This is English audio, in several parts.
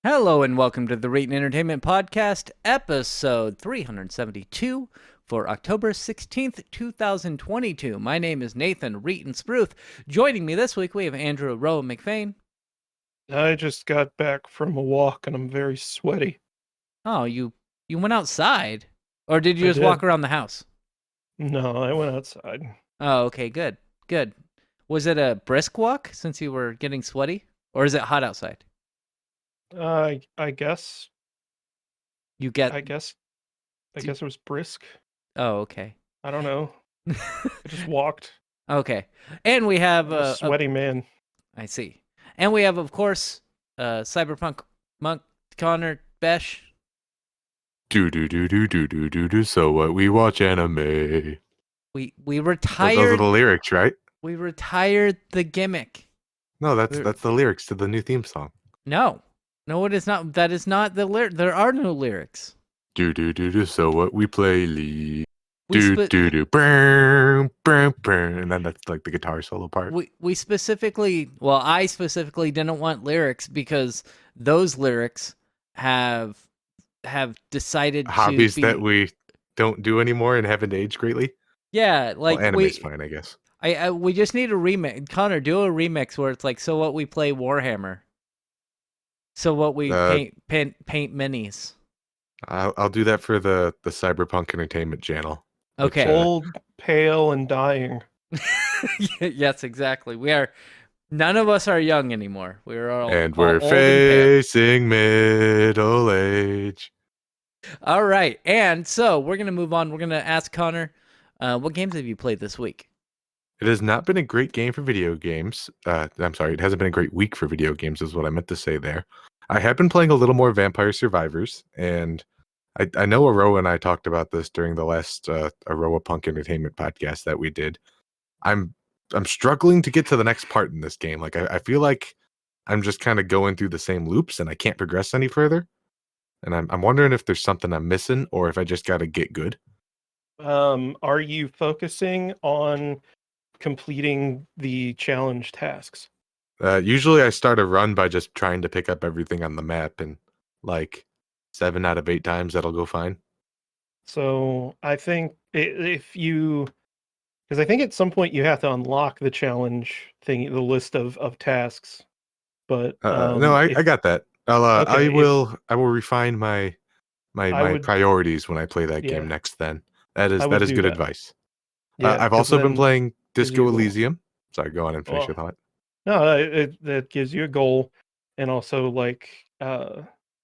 Hello and welcome to the Rate Entertainment Podcast, episode 372 for October 16th, 2022. My name is Nathan Reeton Spruth. Joining me this week, we have Andrew Rowe McFain. I just got back from a walk and I'm very sweaty. Oh, you went outside? Or did you I just walk did. around the house? No, I went outside. Oh, okay, good. Good. Was it a brisk walk since you were getting sweaty? Or is it hot outside? I guess. You get. I guess. I guess it was brisk. Oh, okay. I don't know. I just walked. Okay. And we have I'm a sweaty man. I see. And we have, of course, Cyberpunk Monk Connor Besh. Do. So what? We watch anime. We Those are retired. the lyrics, right? We retired the gimmick. No, that's the lyrics to the new theme song. No, it is not. That is not the lyric. There are no lyrics. Do. So what? We play League. We Do. Burn. And then that's like the guitar solo part. we specifically. Well, I specifically didn't want lyrics because those lyrics have decided Hobbies to be. that we don't do anymore and haven't aged greatly. Yeah, like Well, anime's fine, I guess. we just need a remix. Connor, do a remix where it's like, so what, we play Warhammer. So what, we paint minis. I'll do that for the Cyberpunk Entertainment channel. Okay. Which, Old, pale, and dying. Yes, exactly. None of us are young anymore. We're all and all we're old and pale. facing middle age. All right, and so we're gonna move on. We're gonna ask Connor, what games have you played this week? It has not been a great game for video games. I'm sorry, it hasn't been a great week for video games, is what I meant to say there. I have been playing a little more Vampire Survivors, and I know Aroa and I talked about this during the last Aroa Punk Entertainment podcast that we did. I'm struggling to get to the next part in this game. Like I feel like I'm just kind of going through the same loops, and I can't progress any further. And I'm wondering if there's something I'm missing, or if I just got to get good. Are you focusing on completing the challenge tasks? Usually I start a run by just trying to pick up everything on the map, and like 7 out of 8 times that'll go fine. So I think if you, because I think at some point you have to unlock the challenge thing, the list of tasks. But No, I got that. Okay, I will refine my would, priorities when I play that yeah, game next. Then I that would is do good that. advice. Yeah, I've 'cause also been then playing gives you Disco a goal. Elysium. Sorry, go on and finish your Well, thought. no, that gives you a goal, and also like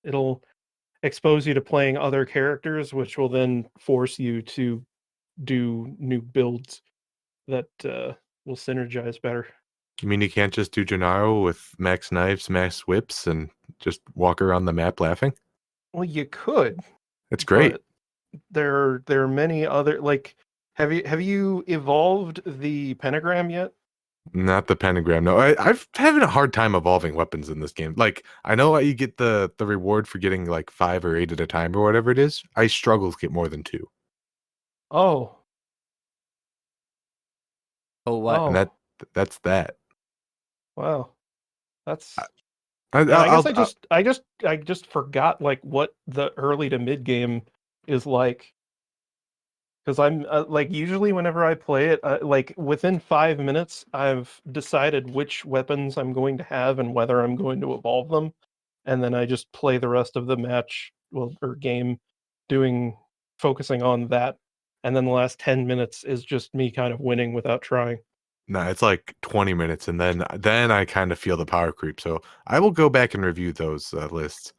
it'll expose you to playing other characters, which will then force you to do new builds that will synergize better. You mean you can't just do Gennaro with max knives, max whips, and just walk around the map laughing? Well, you could, It's great. but there are many other, like, have you evolved the pentagram yet? Not the pentagram. No, I've having a hard time evolving weapons in this game. Like, I know you get the reward for getting like 5 or 8 at a time or whatever it is. I struggle to get more than 2. Oh, Oh, what? And oh, that's that. wow, that's. I, Yeah, I guess I'll, I just forgot like what the early to mid game is like, because I'm like, usually whenever I play it, like within 5 minutes, I've decided which weapons I'm going to have and whether I'm going to evolve them, and then I just play the rest of the match, well, or game, focusing on that, and then the last 10 minutes is just me kind of winning without trying. no, it's like 20 minutes, and then I kind of feel the power creep. So I will go back and review those lists.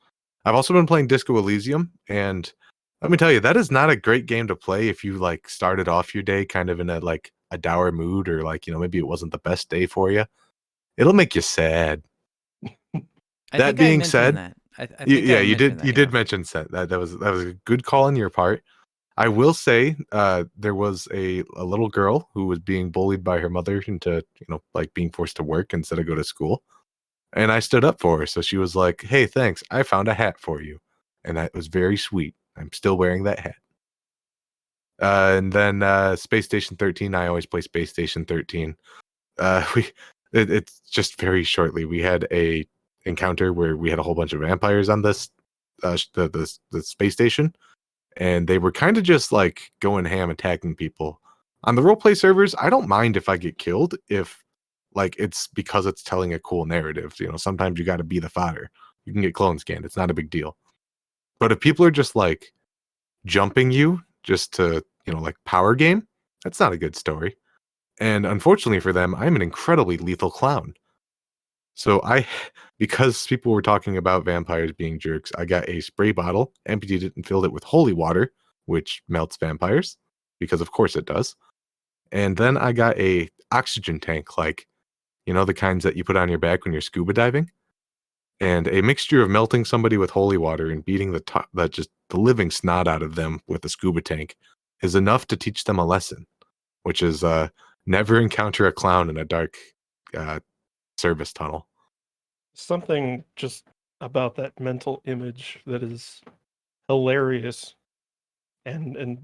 I've also been playing Disco Elysium, and let me tell you, that is not a great game to play if you like started off your day kind of in a like a dour mood, or like, maybe it wasn't the best day for you. It'll make you sad. I That think I being mentioned said, that. I think yeah, I you mentioned did that. you did mention set that was a good call on your part. I will say there was a little girl who was being bullied by her mother into, like being forced to work instead of go to school. And I stood up for her. So she was like, "Hey, thanks. I found a hat for you." And that was very sweet. I'm still wearing that hat. And then Space Station 13, I always play Space Station 13. We it's just very shortly. We had a encounter where we had a whole bunch of vampires on this the space station, and they were kind of just like going ham attacking people. On the roleplay servers, I don't mind if I get killed if like it's because it's telling a cool narrative. You know, sometimes you got to be the fodder. You can get clone scanned. It's not a big deal. But if people are just like jumping you just to, you know, like power game, that's not a good story. And unfortunately for them, I'm an incredibly lethal clown. So because people were talking about vampires being jerks, I got a spray bottle, emptied it and filled it with holy water, which melts vampires, because of course it does. And then I got a oxygen tank, like, you know, the kinds that you put on your back when you're scuba diving. And a mixture of melting somebody with holy water and beating the living snot out of them with a scuba tank is enough to teach them a lesson, which is never encounter a clown in a dark service tunnel. Something just about that mental image that is hilarious and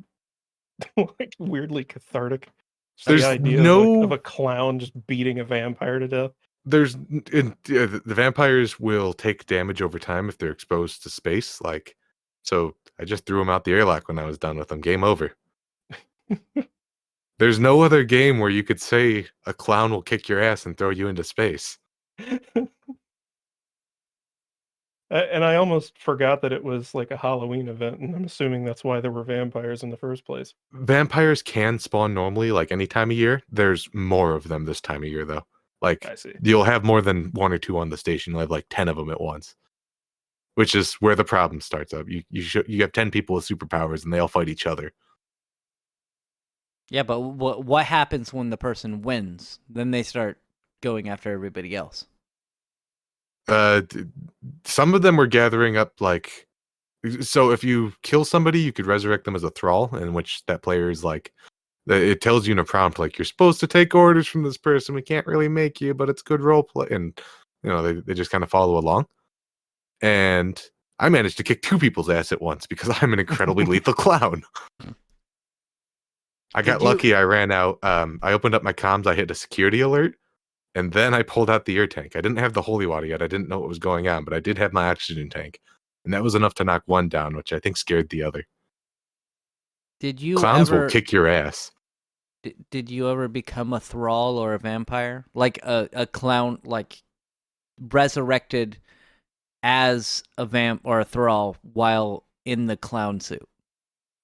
like weirdly cathartic. Just There's the idea of a clown just beating a vampire to death. The vampires will take damage over time if they're exposed to space. Like, so I just threw them out the airlock when I was done with them. Game over. There's no other game where you could say a clown will kick your ass and throw you into space. And I almost forgot that it was like a Halloween event, and I'm assuming that's why there were vampires in the first place. Vampires can spawn normally, like any time of year. There's more of them this time of year, though. Like, I see. you'll have more than one or two on the station. You'll have like 10 of them at once, which is where the problem starts up. You have 10 people with superpowers, and they all fight each other. Yeah, but what happens when the person wins? Then they start going after everybody else. Some of them were gathering up, like, so if you kill somebody, you could resurrect them as a thrall, in which that player is like, it tells you in a prompt, like, you're supposed to take orders from this person. We can't really make you, but it's good role play. And, you know, they just kind of follow along. And I managed to kick 2 people's ass at once because I'm an incredibly lethal clown. I got lucky. I ran out. I opened up my comms. I hit a security alert. And then I pulled out the air tank. I didn't have the holy water yet. I didn't know what was going on, but I did have my oxygen tank. And that was enough to knock one down, which I think scared the other. Did you Clowns will kick your ass. Did you ever become a thrall or a vampire? Like a clown, like resurrected as a vamp or a thrall while in the clown suit?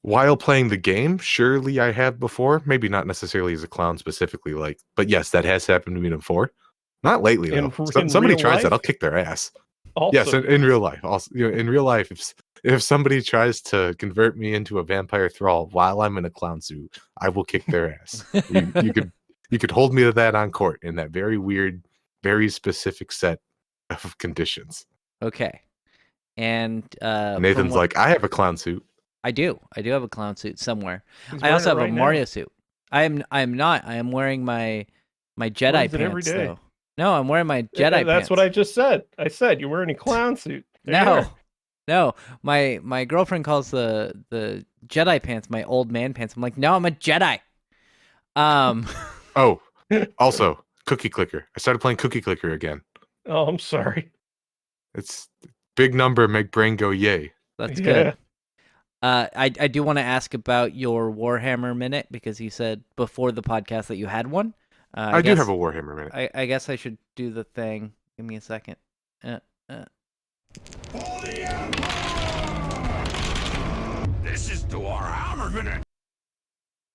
While playing the game, surely I have before. Maybe not necessarily as a clown specifically, like, but yes, that has happened to me before. Not lately though. Somebody tries that, I'll kick their ass. Also, yes, in real life. Also, you know, in real life, if somebody tries to convert me into a vampire thrall while I'm in a clown suit, I will kick their ass. You could hold me to that on court in that very weird, very specific set of conditions. Okay. And Nathan's like, I have a clown suit. I do have a clown suit somewhere. He's I also have wearing it a right Mario now. suit. I am not. I am wearing my Jedi Wears pants it every day. though. No, I'm wearing my Jedi pants. That's what I just said. I said you're wearing a clown suit. No. My girlfriend calls the Jedi pants my old man pants. I'm like, no, I'm a Jedi. Oh, also Cookie Clicker. I started playing Cookie Clicker again. Oh, I'm sorry. It's big number, make brain go yay. That's good. I do want to ask about your Warhammer minute because you said before the podcast that you had one. I do have a Warhammer minute. I guess I should do the thing. Give me a second. This is the Warhammer minute.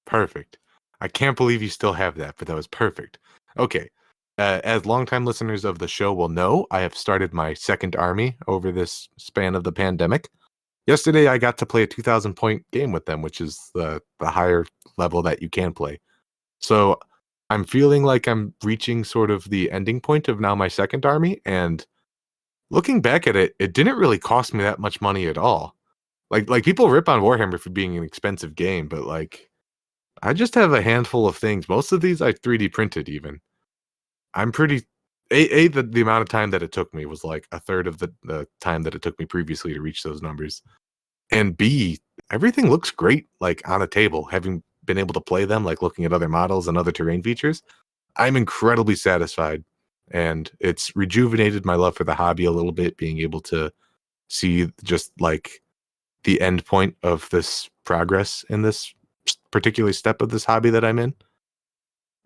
Perfect. I can't believe you still have that, but that was perfect. Okay. As longtime listeners of the show will know, I have started my second army over this span of the pandemic. Yesterday, I got to play a 2,000-point game with them, which is the higher level that you can play. So I'm feeling like I'm reaching sort of the ending point of now my second army. And looking back at it, it didn't really cost me that much money at all. Like people rip on Warhammer for being an expensive game, but like I just have a handful of things. Most of these I 3D printed even. I'm pretty... the amount of time that it took me was like a third of the time that it took me previously to reach those numbers. And B, everything looks great, like on a table, having been able to play them, like looking at other models and other terrain features. I'm incredibly satisfied and it's rejuvenated my love for the hobby a little bit, being able to see just like the end point of this progress in this particular step of this hobby that I'm in.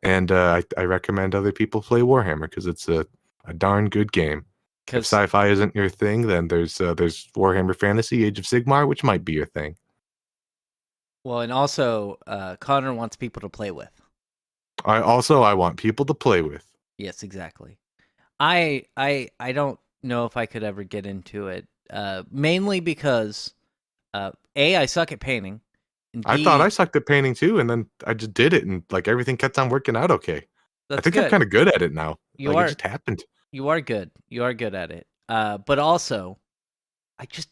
And I recommend other people play Warhammer because it's a darn good game. If 'Cause sci-fi isn't your thing, then there's Warhammer Fantasy: Age of Sigmar, which might be your thing. well, and also Connor wants people to play with. I want people to play with. Yes, exactly. I don't know if I could ever get into it. Mainly because I suck at painting. And I thought I sucked at painting too, and then I just did it, and like everything kept on working out okay. I that's think good. I'm kind of good at it now. You Like are it just happened. you are good. You are good at it. But also, I just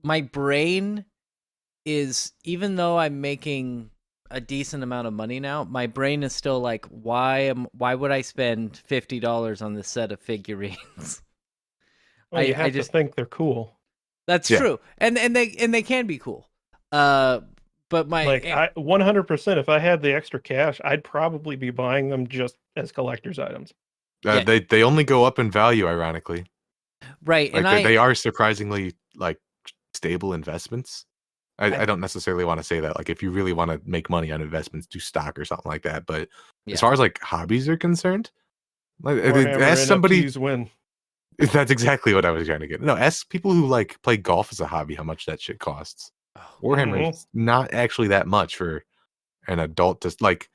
my brain is, even though I'm making a decent amount of money now, my brain is still like, why would I spend $50 on this set of figurines? Well, you I have just to think they're cool. That's Yeah. true, and they can be cool. But my Like I 100%. If I had the extra cash, I'd probably be buying them just as collector's items. Yeah. They only go up in value, ironically. right, Like and they are surprisingly like stable investments. I- I don't necessarily want to say that. Like if you really want to make money on investments, do stock or something like that. But Yeah. as far as like hobbies are concerned, like Warhammer ask somebody. NFTs win. That's exactly what I was trying to get. No, ask people who like play golf as a hobby how much that shit costs. oh, Warhammer is not actually that much for an adult. Just like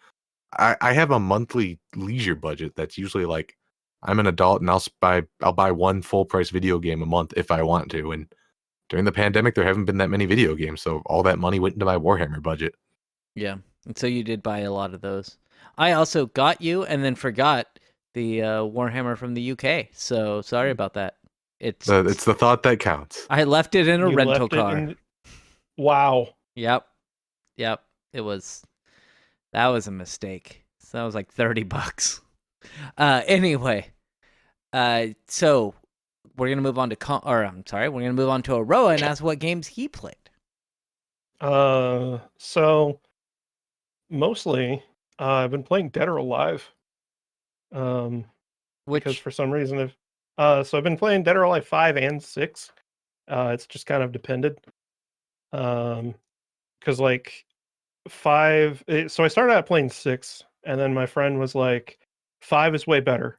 I have a monthly leisure budget that's usually like I'm an adult and I'll buy one full price video game a month if I want to. And during the pandemic, there haven't been that many video games, so all that money went into my Warhammer budget. yeah, and so you did buy a lot of those. I also got you, and then forgot the Warhammer from the UK. So sorry about that. It's It's the thought that counts. I left it in a You rental left it car. in- Wow. Yep. That was a mistake. So that was like $30. Anyway, so we're gonna move on to we're gonna move on to Aroa and ask what games he played. So mostly I've been playing Dead or Alive. Because Which for some reason, so I've been playing Dead or Alive 5 and 6. It's just kind of depended. Because like 5, so I started out playing 6, and then my friend was like, 5 is way better.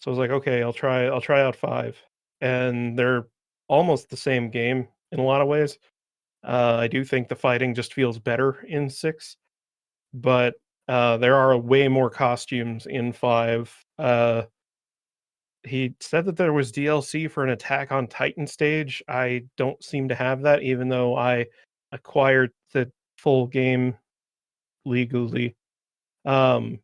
So I was like, okay, I'll try out 5, and they're almost the same game in a lot of ways. I do think the fighting just feels better in 6, but there are way more costumes in 5. He said that there was DLC for an Attack on Titan stage. I don't seem to have that, even though I acquired the full game legally. But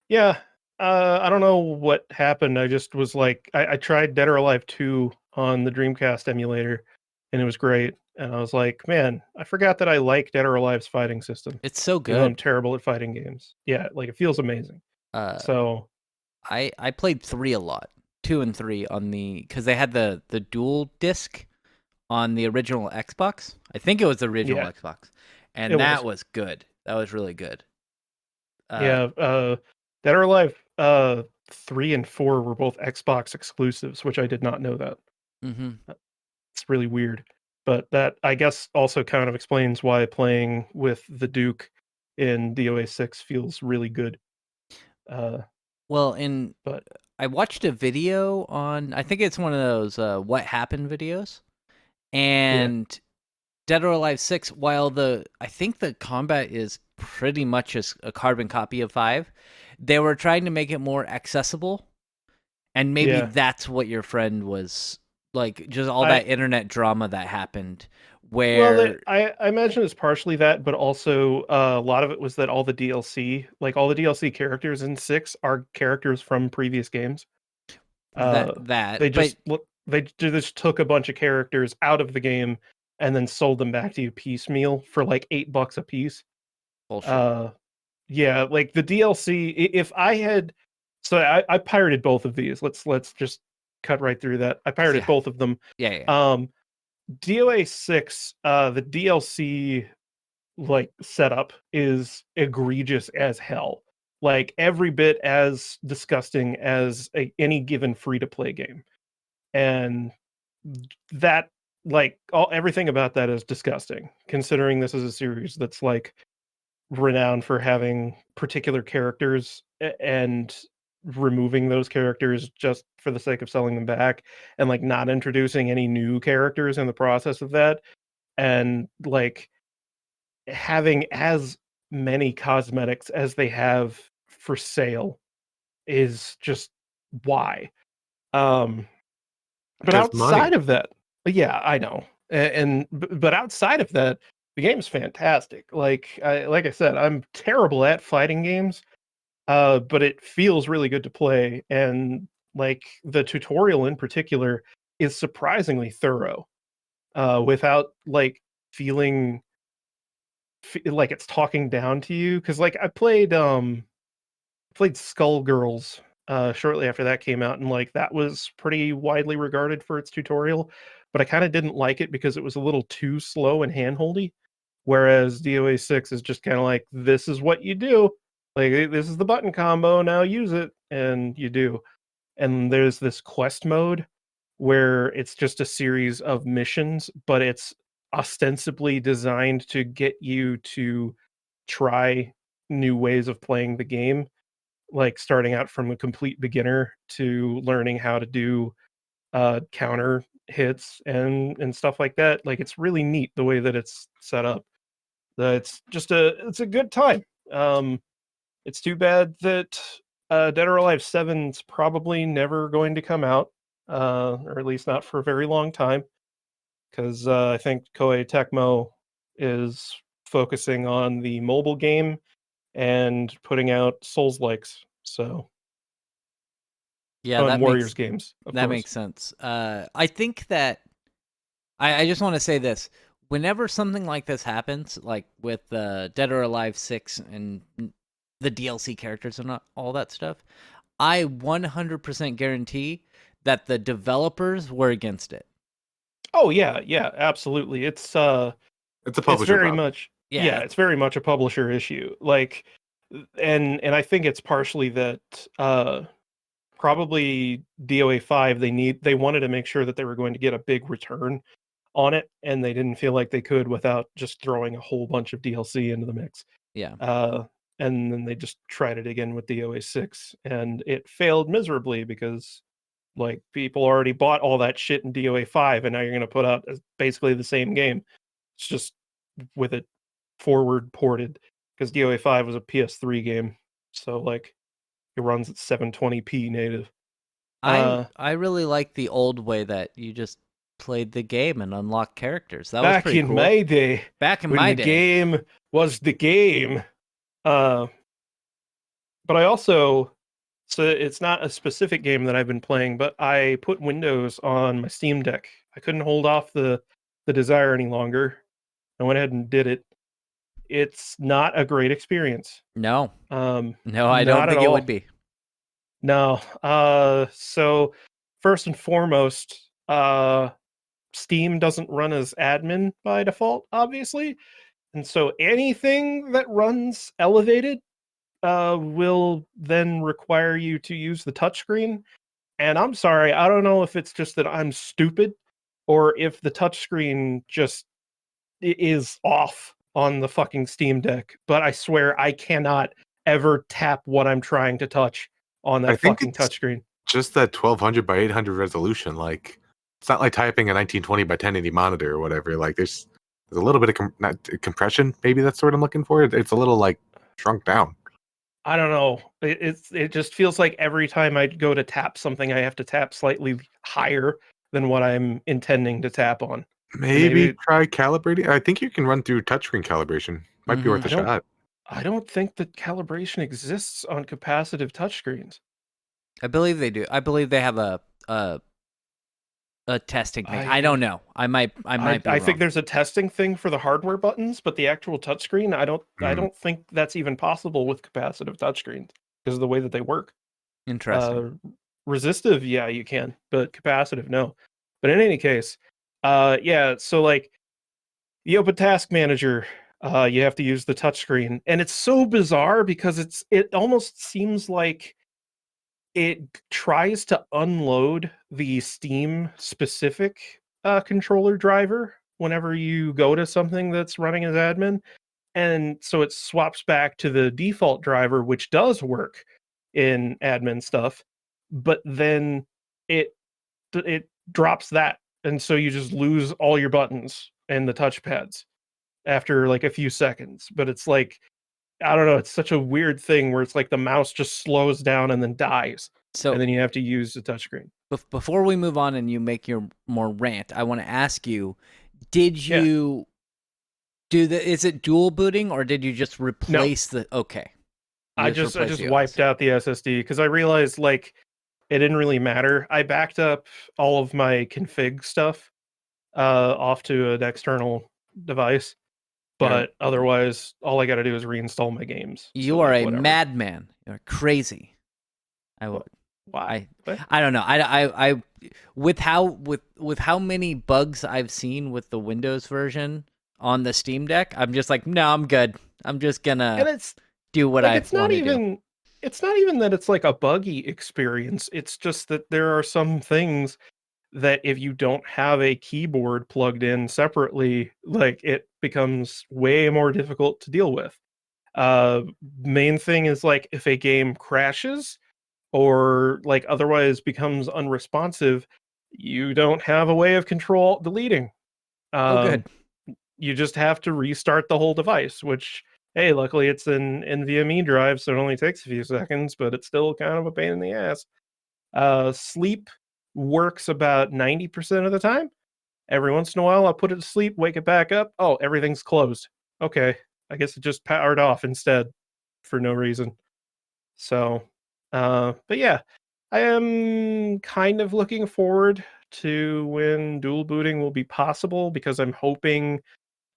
yeah, I don't know what happened. I just was like, I tried Dead or Alive 2 on the Dreamcast emulator, and it was great. And I was like, man, I forgot that I like Dead or Alive's fighting system. it's so Even though I'm good. terrible at fighting games. Yeah, like it feels amazing. So I played 3 a lot, 2 and 3 on because they had the dual disc on the original Xbox. I think it was the original Yeah. Xbox, and It that was good. That was really good. yeah, Dead or Alive 3 and 4 were both Xbox exclusives, which I did not know that. Mm-hmm. It's really weird. But that, I guess, also kind of explains why playing with the Duke in DOA 6 feels really good. Well, But I watched a video on, I think it's one of those what happened videos, and Dead or Alive 6, while I think the combat is pretty much a carbon copy of 5, they were trying to make it more accessible, and maybe Yeah. that's what your friend was like, just all I- that internet drama that happened, where well, I imagine it's partially that, but also a lot of it was that all the DLC characters in 6 are characters from previous games. They just took a bunch of characters out of the game and then sold them back to you piecemeal for like $8 a piece. bullshit. Yeah, like the DLC. If I had, so I pirated both of these. Let's just cut right through that. I pirated Yeah. both of them. Yeah. DOA 6, the DLC like setup is egregious as hell. like every bit as disgusting as any given free-to-play game. And that, like, everything about that is disgusting, considering this is a series that's like renowned for having particular characters and removing those characters just for the sake of selling them back, and like not introducing any new characters in the process of that, and like having as many cosmetics as they have for sale is just why. um but Because money. outside of that, yeah, I know. But outside of that, the game's fantastic. Like I said, I'm terrible at fighting games, but it feels really good to play, and like the tutorial in particular is surprisingly thorough, without like feeling like it's talking down to you. Because like I played Skullgirls shortly after that came out, and like that was pretty widely regarded for its tutorial, but I kind of didn't like it because it was a little too slow and handholdy. Whereas DOA 6 is just kind of like, this is what you do. Like, this is the button combo, now use it, and you do. And there's this quest mode where it's just a series of missions, but it's ostensibly designed to get you to try new ways of playing the game, like starting out from a complete beginner to learning how to do counter hits and stuff like that. Like, it's really neat the way that it's set up. It's a good time. It's too bad that Dead or Alive 7's probably never going to come out, or at least not for a very long time, because I think Koei Tecmo is focusing on the mobile game and putting out Souls-likes. So, Yeah, and Warriors games, of that course. makes sense. I think that I just want to say this. Whenever something like this happens, like with Dead or Alive 6 and the DLC characters and all that stuff, I 100% guarantee that the developers were against it. Oh yeah, absolutely. It's a publisher It's very problem. much it's very much a publisher issue. Like, and I think it's partially that probably DOA 5, they wanted to make sure that they were going to get a big return on it, and they didn't feel like they could without just throwing a whole bunch of DLC into the mix. Yeah. And then they just tried it again with DOA 6, and it failed miserably because like people already bought all that shit in DOA 5, and now you're going to put out basically the same game. It's just with it forward ported, because DOA 5 was a PS3 game, so like it runs at 720p native. I really like the old way that you just played the game and unlocked characters. That was back pretty in cool. my day, Back in when my the day. game was the game. But I also, so it's not a specific game that I've been playing, but I put Windows on my Steam Deck. I couldn't hold off the desire any longer. I went ahead and did it. It's not a great experience. No, No, I don't think it would be. No. So first and foremost, Steam doesn't run as admin by default, obviously. And so anything that runs elevated will then require you to use the touchscreen. And I'm sorry, I don't know if it's just that I'm stupid or if the touchscreen just is off on the fucking Steam Deck, but I swear I cannot ever tap what I'm trying to touch on that fucking touchscreen. Just that 1200 by 800 resolution. Like, it's not like typing a 1920 by 1080 monitor or whatever. Like, there's a little bit of compression. Maybe that's the word I'm looking for. It's a little like shrunk down. I don't know. It just feels like every time I go to tap something, I have to tap slightly higher than what I'm intending to tap on. Maybe try calibrating. I think you can run through touchscreen calibration. Might be worth a shot. I don't think that calibration exists on capacitive touchscreens. I believe they do. I believe they have a testing thing. I don't know. I might be wrong. I think there's a testing thing for the hardware buttons, but the actual touchscreen, I don't think that's even possible with capacitive touchscreens because of the way that they work. Interesting. Resistive, yeah, you can, but capacitive, no. But in any case, yeah, so like the Open Task Manager, you have to use the touchscreen, and it's so bizarre because it almost seems like it tries to unload the Steam specific controller driver whenever you go to something that's running as admin, and so it swaps back to the default driver, which does work in admin stuff, but then it drops that, and so you just lose all your buttons and the touchpads after like a few seconds. But it's like, I don't know, it's such a weird thing where it's like the mouse just slows down and then dies, So and then you have to use the touchscreen. before we move on and you make your more rant, I want to ask you, did Yeah. you do is it dual booting or did you just replace the okay? You I just replaced the OS. wiped out the SSD because I realized like it didn't really matter. I backed up all of my config stuff off to an external device, but otherwise all I got to do is reinstall my games. You So, are like, a whatever. madman. You're crazy. I would. Why? I don't know. I with how many bugs I've seen with the Windows version on the Steam Deck, I'm just like, no, I'm good. I'm just And gonna it's do what like I it's not want to do. even it's not even that it's like a buggy experience. It's just that there are some things that if you don't have a keyboard plugged in separately, like it becomes way more difficult to deal with. Uh Main thing is like if a game crashes or like otherwise becomes unresponsive, you don't have a way of control deleting. Oh, Um good. you just have to restart the whole device, which, hey, luckily it's an NVMe drive, so it only takes a few seconds, but it's still kind of a pain in the ass. Sleep works about 90% of the time. Every once in a while, I'll put it to sleep, wake it back up. Oh, everything's closed. Okay, I guess it just powered off instead for no reason. So, but yeah, I am kind of looking forward to when dual booting will be possible because I'm hoping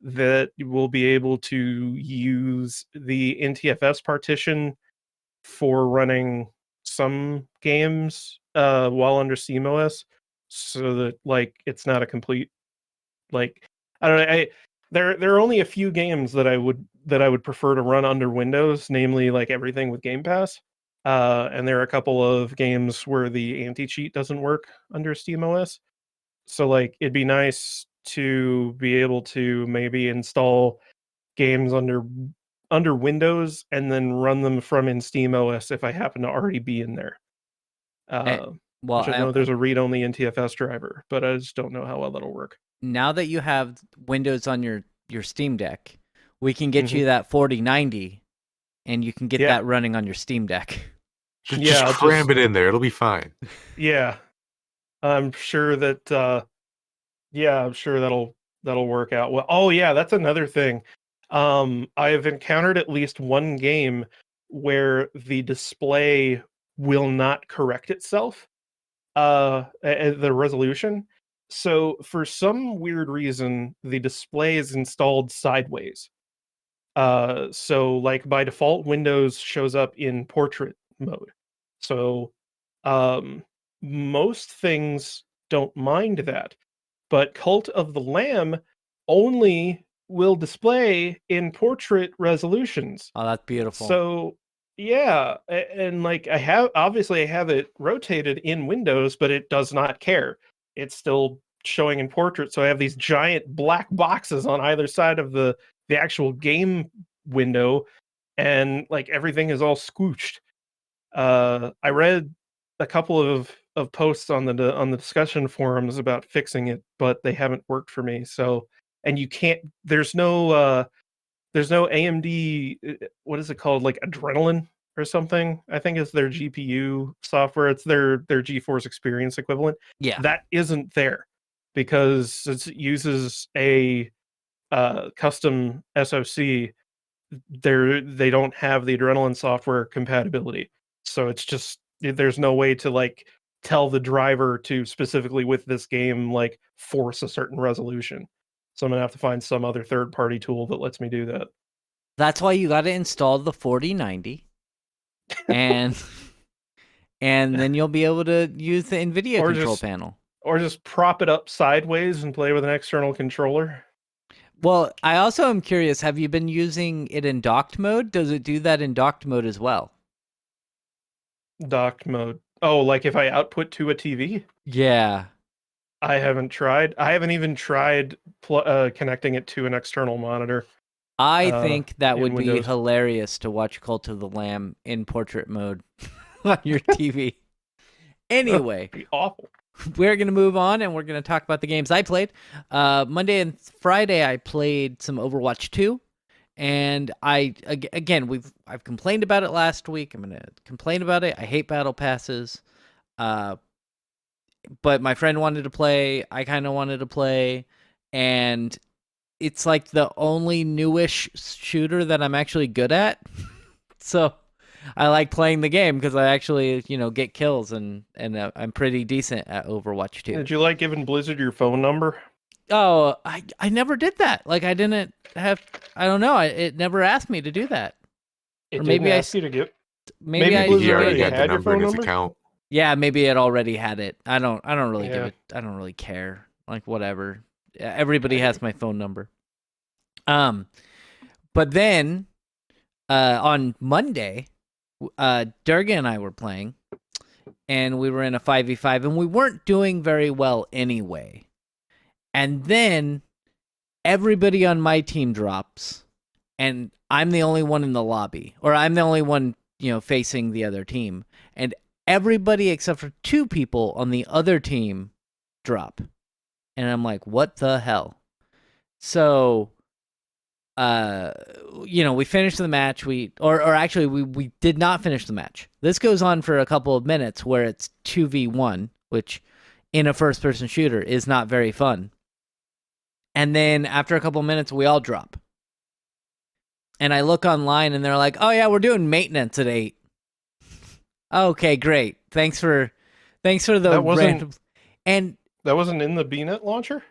that we'll be able to use the NTFS partition for running some games while under SteamOS, so that like it's not a complete like I don't know. There are only a few games that I would prefer to run under Windows, namely like everything with Game Pass. And there are a couple of games where the anti-cheat doesn't work under SteamOS. So like it'd be nice to be able to maybe install games under Windows and then run them from in SteamOS if I happen to already be in there. Well, Which I know there's a read-only NTFS driver, but I just don't know how well that'll work. now that you have Windows on your Steam Deck, we can get Mm-hmm. you that 4090, and you can get Yeah. that running on your Steam Deck. Just I'll cram it in there. It'll be fine. Yeah, I'm sure that. I'm sure that'll work out well. Oh yeah, that's another thing. I've encountered at least one game where the display will not correct itself. The resolution. So for some weird reason, the display is installed sideways. So like by default, Windows shows up in portrait mode. So most things don't mind that, but Cult of the Lamb only will display in portrait resolutions. Oh, that's beautiful. So yeah, and like I have it rotated in Windows, but it does not care. It's still showing in portrait, so I have these giant black boxes on either side of the actual game window, and like everything is all squooshed. I read a couple of posts on the discussion forums about fixing it, but they haven't worked for me. So, and you can't. There's no AMD. What is it called? Like Adrenaline or something? I think it's their GPU software. It's their GeForce Experience equivalent. Yeah. That isn't there because it uses a custom SoC. They don't have the Adrenaline software compatibility, so it's just there's no way to like tell the driver to specifically with this game like force a certain resolution. So I'm gonna have to find some other third-party tool that lets me do that. That's why you got to install the 4090, and then you'll be able to use the NVIDIA Or control just- panel. Or just prop it up sideways and play with an external controller. Well, I also am curious, have you been using it in docked mode? Does it do that in docked mode as well? Docked mode. Oh, like if I output to a TV? Yeah. I haven't tried. I haven't even tried connecting it to an external monitor. I think that in would be Windows. hilarious to watch Cult of the Lamb in portrait mode on your TV. Anyway, Be awful. we're going to move on and we're going to talk about the games I played. Monday and Friday, I played some Overwatch 2. And again, I've complained about it last week. I'm going to complain about it. I hate battle passes. But my friend wanted to play. I kind of wanted to play. And it's like the only newish shooter that I'm actually good at. So I like playing the game because I actually, get kills and I'm pretty decent at Overwatch 2. Did you like giving Blizzard your phone number? Oh, I never did that. Like I didn't have. I don't know. It never asked me to do that. It Or maybe didn't I ask you to give. Maybe Maybe I Blizzard He already already had the had your number in phone his number? account. Yeah, maybe it already had it. I don't really give Yeah. it. I don't really care. Like whatever. Everybody has my phone number. But then on Monday, Durga and I were playing, and we were in a 5v5, and we weren't doing very well anyway. And then everybody on my team drops, and I'm the only one in the lobby, or I'm the only one, facing the other team. And everybody except for 2 people on the other team drop. And I'm like, what the hell? So, we finished the match. Actually, we did not finish the match. This goes on for a couple of minutes where it's 2v1, which in a first-person shooter is not very fun. And then after a couple of minutes, we all drop. And I look online and they're like, oh yeah, we're doing maintenance at 8. Okay, great. Thanks for the That wasn't- random. And That wasn't in the BNet launcher?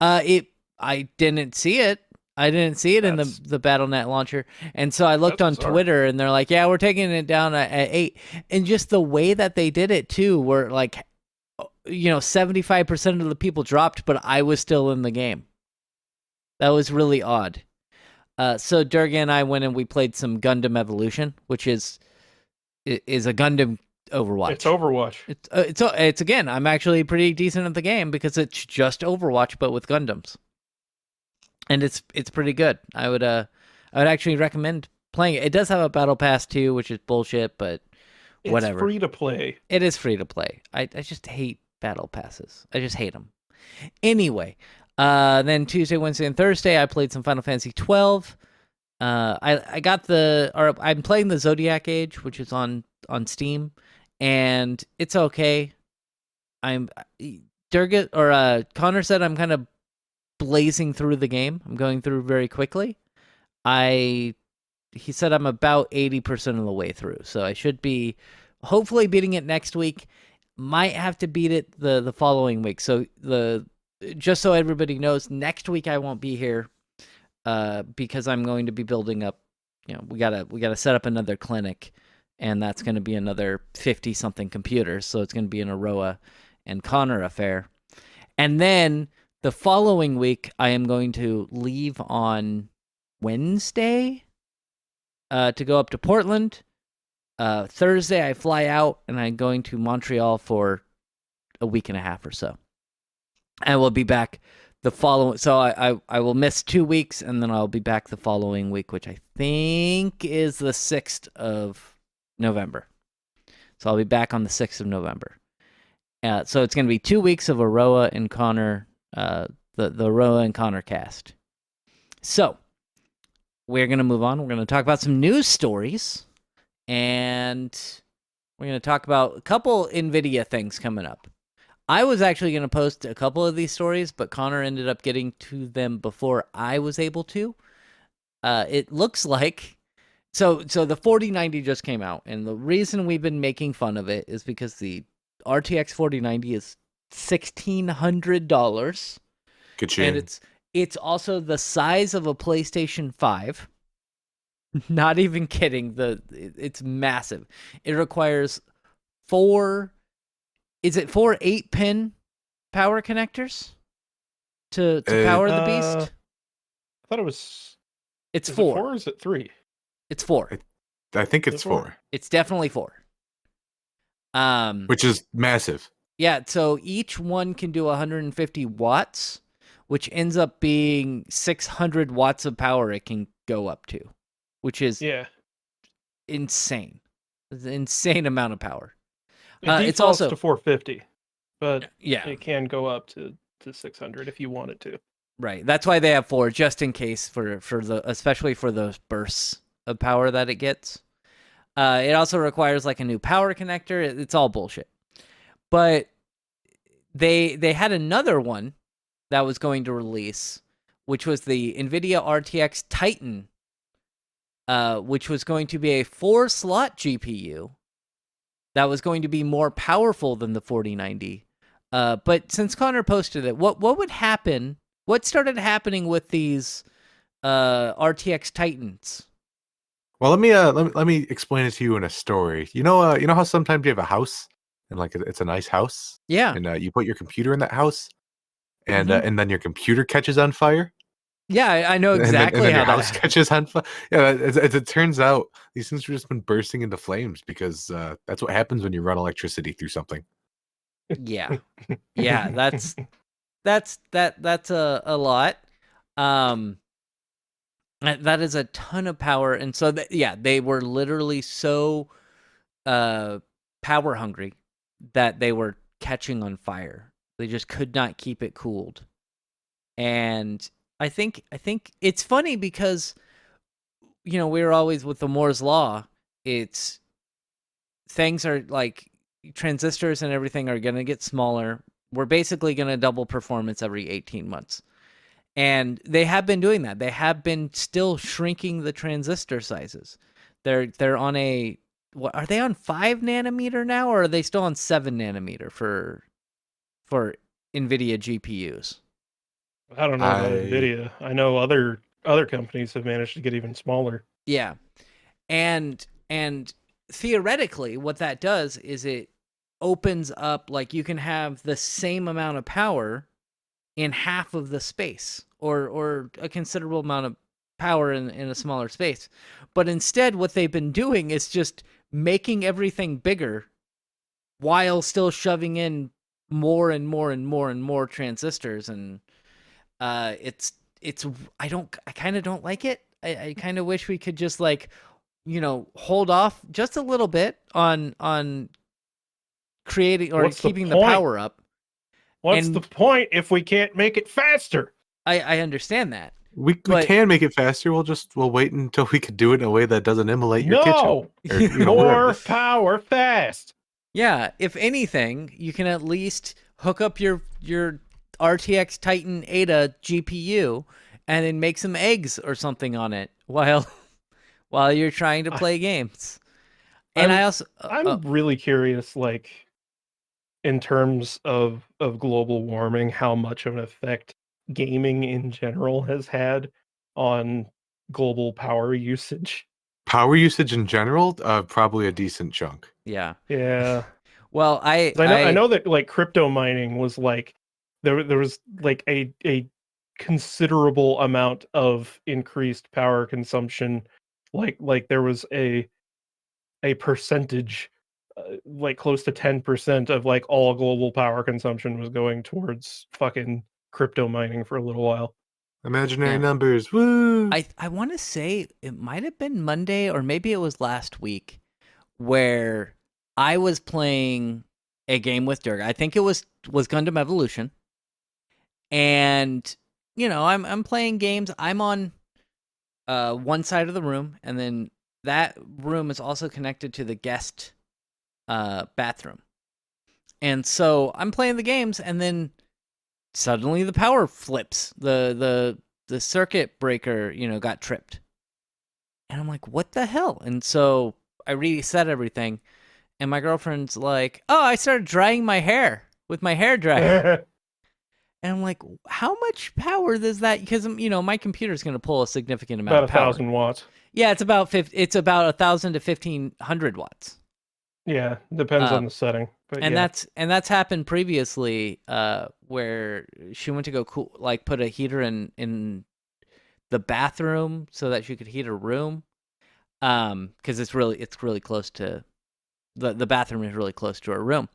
I didn't see it. I didn't see it in That's- the BattleNet launcher. And so I looked That's on bizarre. Twitter and they're like, yeah, we're taking it down at 8. And just the way that they did it too, where 75% of the people dropped, but I was still in the game. That was really odd. So Durga and I went and we played some Gundam Evolution, which is a Gundam Overwatch. It's Overwatch. It's again, I'm actually pretty decent at the game because it's just Overwatch but with Gundams. And it's pretty good. I would actually recommend playing it. It does have a battle pass too, which is bullshit, but whatever. It's free to play. It is free to play. I just hate battle passes. I just hate them. Anyway, then Tuesday, Wednesday, and Thursday, I played some Final Fantasy 12. I'm playing the Zodiac Age, which is on Steam, and it's okay. Connor said I'm kind of blazing through the game. I'm going through very quickly. He said I'm about 80% of the way through, so I should be hopefully beating it next week. Might have to beat it the following week. So just so everybody knows, next week I won't be here because I'm going to be building up. We gotta set up another clinic, and that's going to be another 50-something computers. So it's going to be an Aroa and Connor affair. And then the following week, I am going to leave on Wednesday to go up to Portland. Thursday, I fly out, and I'm going to Montreal for a week and a half or so. I will be back the following. So I will miss 2 weeks, and then I'll be back the following week, which I think is the 6th of November. So I'll be back on the 6th of November. So it's going to be 2 weeks of Aroa and Connor, the Aroa and Connor cast. So we're going to move on. We're going to talk about some news stories, and we're going to talk about a couple NVIDIA things coming up. I was actually going to post a couple of these stories, but Connor ended up getting to them before I was able to. It looks like... So the 4090 just came out, and the reason we've been making fun of it is because the RTX 4090 is $1,600. Ka-ching. And it's also the size of a PlayStation 5. Not even kidding. It's massive. It requires 4 8-pin power connectors to power the beast? thought it was. It's Is it 4. 4 or is it 3? It's 4. I think Is it's it 4? 4, It's definitely 4. which is massive. Yeah, so each one can do 150 watts, which ends up being 600 watts of power it can go up to, which is Yeah. insane. It's an insane amount of power. It It's defaults also to 450, but yeah, it can go up to 600 if you want it to. right. That's why they have 4, just in case for the especially for those bursts of power that it gets. It also requires like a new power connector. It's all bullshit. But they had another one that was going to release, which was the NVIDIA RTX Titan, which was going to be a 4-slot GPU that was going to be more powerful than the 4090. But since Connor posted it, what would happen? What started happening with these RTX Titans? Well, let me explain it to you in a story. You know how sometimes you have a house and like it's a nice house, Yeah, and you put your computer in that house, and Mhm. and then your computer catches on fire. yeah, I know exactly and then how your that house happened. catches on fire. Yeah, as it turns out, these things have just been bursting into flames because that's what happens when you run electricity through something. Yeah, yeah, that's a lot. That is a ton of power, and so they were literally so power hungry that they were catching on fire. They just could not keep it cooled. And I think it's funny because we were always with the Moore's law. It's things are like transistors and everything are going to get smaller. We're basically going to double performance every 18 months. And they have been doing that. They have been still shrinking the transistor sizes. They're on what are they on 5 nanometer now, or are they still on 7 nanometer for NVIDIA GPUs? I don't know about NVIDIA. I know other companies have managed to get even smaller. Yeah. And theoretically what that does is it opens up, like, you can have the same amount of power in half of the space, or a considerable amount of power in a smaller space. But instead what they've been doing is just making everything bigger while still shoving in more and more and more and more transistors. And it's I kind of don't like it. I kind of wish we could just hold off just a little bit on creating or keeping the power up. What's the point if we can't make it faster? I understand that. We can make it faster. We'll wait until we can do it in a way that doesn't immolate your kitchen. Or, More wherever. power fast. Yeah, if anything, you can at least hook up your RTX Titan Ada GPU and then make some eggs or something on it while you're trying to play games. And I'm really curious, like, in terms of global warming, how much of an effect gaming in general has had on global power usage. Power usage in general, probably a decent chunk. Yeah. Yeah. Well, I know that, like, crypto mining was like there was like a considerable amount of increased power consumption. Like there was a percentage, like close to 10% of like all global power consumption was going towards fucking crypto mining for a little while. Imaginary Yeah. numbers. Woo! I want to say it might have been Monday or maybe it was last week where I was playing a game with Dirk. I think it was Gundam Evolution. And I'm playing games. I'm on one side of the room, and then that room is also connected to the guest bathroom. And so I'm playing the games, and then suddenly the power flips. The circuit breaker, got tripped. And I'm like, what the hell? And so I reset everything, and my girlfriend's like, oh, I started drying my hair with my hair dryer. And I'm like, how much power does that? Because my computer's going to pull a significant amount About of power. 1,000 watts. Yeah, it's about 1,000 to 1,500 watts. Yeah, depends on the setting. But And yeah. that's happened previously, where she went to go put a heater in the bathroom so that she could heat her room. Because it's really close to the bathroom is really close to her room.